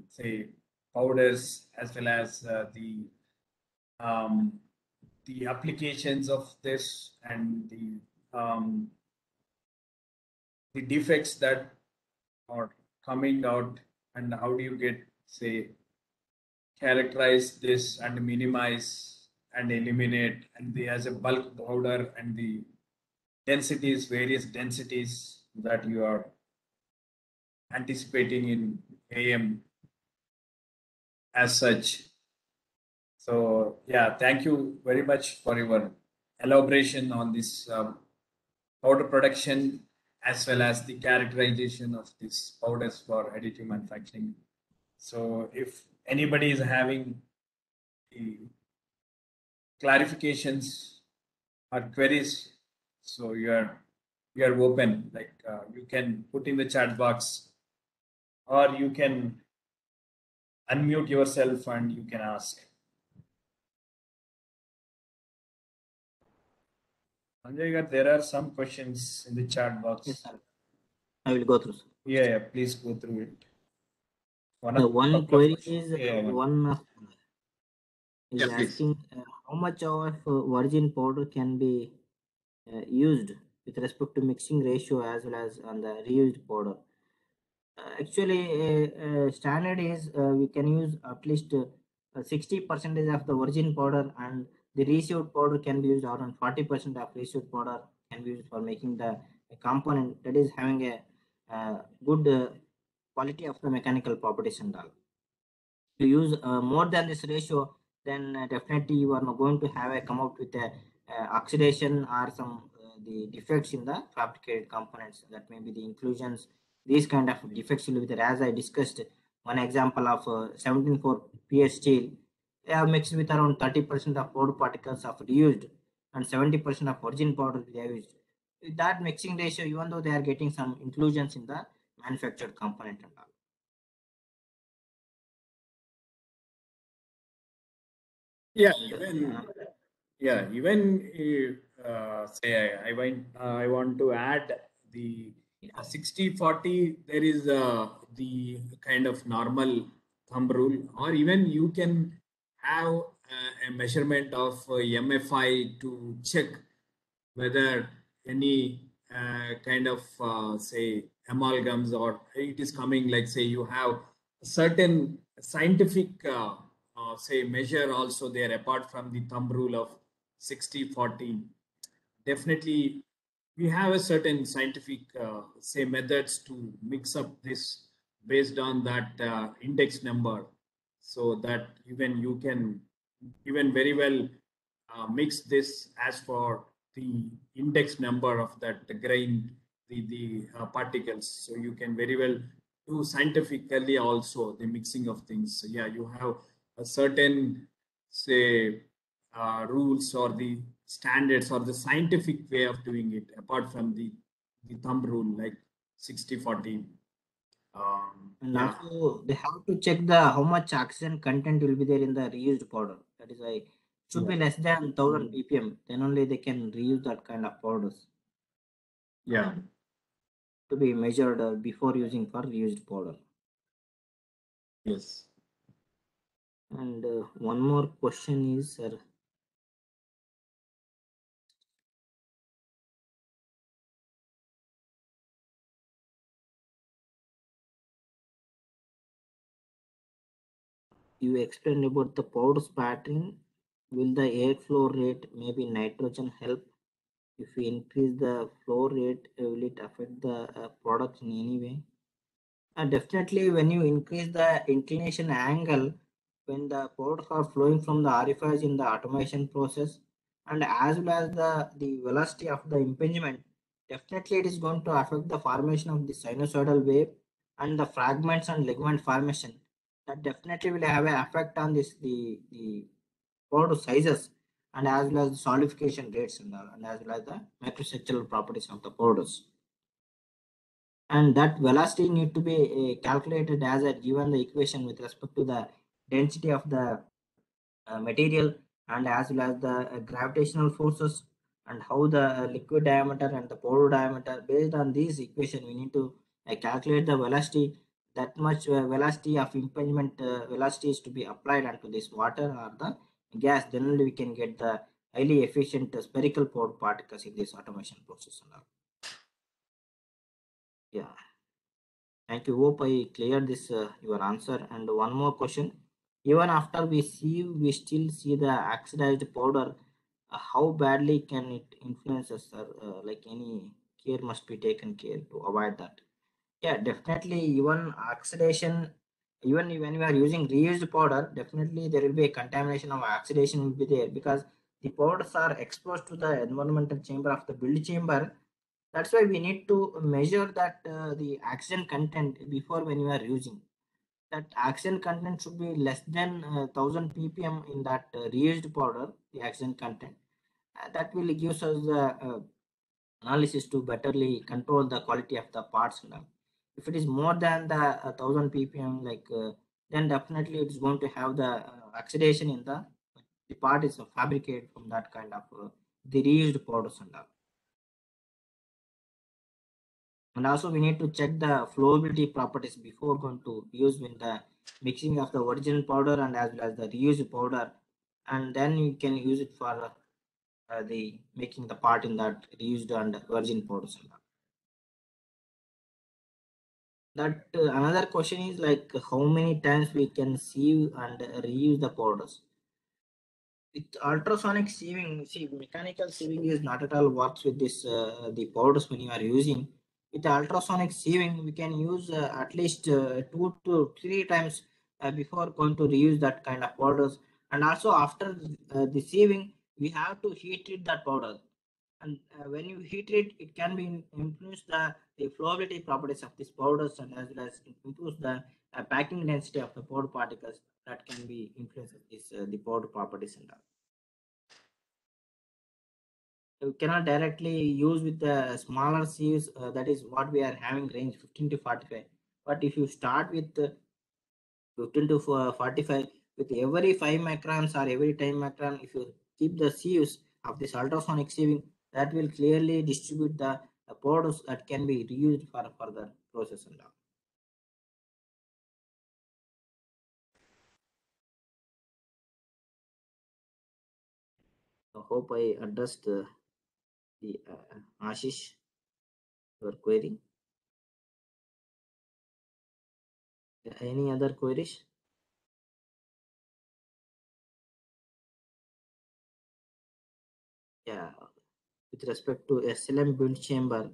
Speaker 1: say, powders as well as the applications of this and the defects that are coming out, and how do you get, say, characterize this and minimize and eliminate, and the as a bulk powder and the densities, various densities that you are anticipating in AM as such. So yeah, thank you very much for your elaboration on this powder production as well as the characterization of these powders for additive manufacturing. So if anybody is having the clarifications or queries, so you are open, like you can put in the chat box or you can unmute yourself and you can ask. Sanjay, there are some questions in the chat box.
Speaker 2: Yes, sir. I will go through. Sir.
Speaker 1: Yeah, please go through it.
Speaker 2: One query is one is
Speaker 1: yeah,
Speaker 2: asking how much of virgin powder can be used with respect to mixing ratio as well as on the reused powder. Actually, standard is we can use at least 60% of the virgin powder, and the reused powder can be used around 40% of reused powder can be used for making the component that is having a good quality of the mechanical properties and all. If you use more than this ratio, then definitely you are not going to have a come out with a oxidation or some the defects in the fabricated components. That may be the inclusions. These kind of defects will be there. As I discussed, one example of 17.4 pH steel, they are mixed with around 30% of powder particles of reused and 70% of virgin powder they are used. With that mixing ratio, even though they are getting some inclusions in the manufactured component and all.
Speaker 1: Yeah,
Speaker 2: And,
Speaker 1: even say I want to add the 60-40. There is the kind of normal thumb rule, or even you can have a measurement of MFI to check whether any kind of say amalgams or it is coming, like say you have certain scientific say measure also there apart from the thumb rule of 60-40. Definitely we have a certain scientific say methods to mix up this based on that index number, so that even you can even very well mix this as for the index number of that grain, the particles. So you can very well do scientifically also the mixing of things. So yeah, you have a certain, say, rules or the standards or the scientific way of doing it, apart from the thumb rule like 60-40.
Speaker 2: And
Speaker 1: Yeah,
Speaker 2: also they have to check the how much oxygen content will be there in the reused powder. That is why should
Speaker 1: yeah,
Speaker 2: be less than 1000 ppm. Then only they can reuse that kind of powders
Speaker 1: yeah.
Speaker 2: to be measured before using for reused powder.
Speaker 1: Yes.
Speaker 2: And one more question is, sir, you explained about the powder's pattern. Will the airflow rate, maybe nitrogen, help? If we increase the flow rate, will it affect the product in any way? Definitely, when you increase the inclination angle, when the powders are flowing from the orifice in the automation process, and as well as the velocity of the impingement, definitely it is going to affect the formation of the sinusoidal wave and the fragments and ligament formation. That definitely will have an effect on this the powder sizes and as well as the solidification rates and, all, and as well as the microstructural properties of the powders, and that velocity need to be calculated as a given the equation with respect to the density of the material and as well as the gravitational forces and how the liquid diameter and the powder diameter. Based on these equation we need to calculate the velocity. That much velocity of impingement velocity is to be applied onto this water or the gas, then only we can get the highly efficient spherical powder particles in this automation process and all. Yeah. Thank you. Hope I cleared this your answer. And one more question. Even after we see, we still see the oxidized powder. How badly can it influence us, sir? Like any care must be taken care to avoid that. Yeah, definitely. Even oxidation, even when we are using reused powder, definitely there will be a contamination of oxidation will be there because the powders are exposed to the environmental chamber of the build chamber. That's why we need to measure that the oxygen content before when you are using. That oxygen content should be less than 1000 ppm in that reused powder, the oxygen content. That will give us the analysis to betterly control the quality of the parts now. If it is more than the 1000 ppm, like then definitely it's going to have the oxidation in the part is fabricated from that kind of the reused powders and all. And also we need to check the flowability properties before going to use with the mixing of the original powder and as well as the reused powder, and then you can use it for the making the part in that reused and virgin powders. That another question is like how many times we can sieve and reuse the powders. With ultrasonic sieving, see, mechanical sieving is not at all works with this the powders when you are using. With ultrasonic sieving, we can use at least 2 to 3 times before going to reuse that kind of powders. And also after the sieving, we have to heat treat that powder. And when you heat it, it can be influence the flowability properties of these powders and as well as it improves the packing density of the powder particles that can be influenced with this the powder properties and all. You cannot directly use with the smaller sieves. That is what we are having range 15 to 45. But if you start with 15 to 45, with every 5 microns or every 10 micron, if you keep the sieves of this ultrasonic sieving, that will clearly distribute the powders that can be reused for further process and all. I hope I addressed the Ashish, your query. Any other queries? Yeah, with respect to SLM build chamber,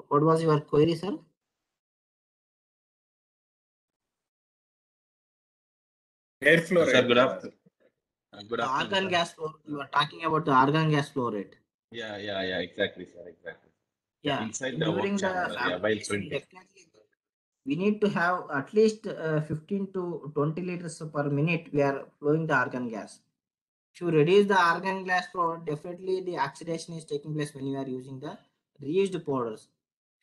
Speaker 2: what was your query, sir?
Speaker 1: Airflow
Speaker 3: Sir,
Speaker 1: rate.
Speaker 3: good afternoon. Good
Speaker 2: The
Speaker 3: afternoon,
Speaker 2: argon
Speaker 3: sir.
Speaker 2: gas flow. You are talking about the argon gas flow rate.
Speaker 3: Yeah, exactly, sir, exactly.
Speaker 2: Yeah,
Speaker 3: Inside the
Speaker 2: during
Speaker 3: work
Speaker 2: the
Speaker 3: chamber, while
Speaker 2: fabrication,
Speaker 3: printing.
Speaker 2: definitely we need to have at least 15 to 20 liters per minute. We are flowing the argon gas. If you reduce the argon gas flow, definitely the oxidation is taking place when you are using the reused powders.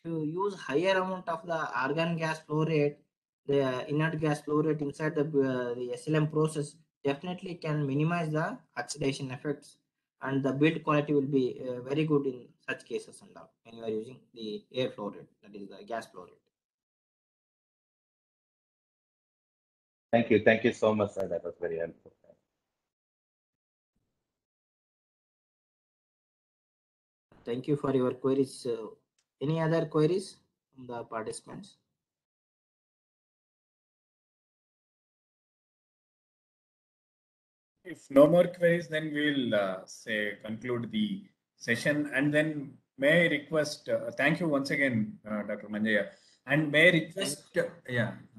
Speaker 2: If you use higher amount of the argon gas flow rate, the inert gas flow rate inside the SLM process definitely can minimize the oxidation effects, and the build quality will be very good in such cases and all when you are using the air flow rate, that is the gas flow rate.
Speaker 3: Thank you so much, sir. That was very helpful.
Speaker 2: Thank you for your queries. Any other queries from the participants?
Speaker 1: If no more queries, then we'll say conclude the session. And then may I request, thank you once again, Dr. Manjaya. And may I request,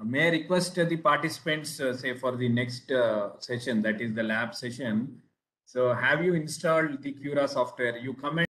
Speaker 1: may I request the participants, say for the next session, that is the lab session. So have you installed the Cura software? You comment.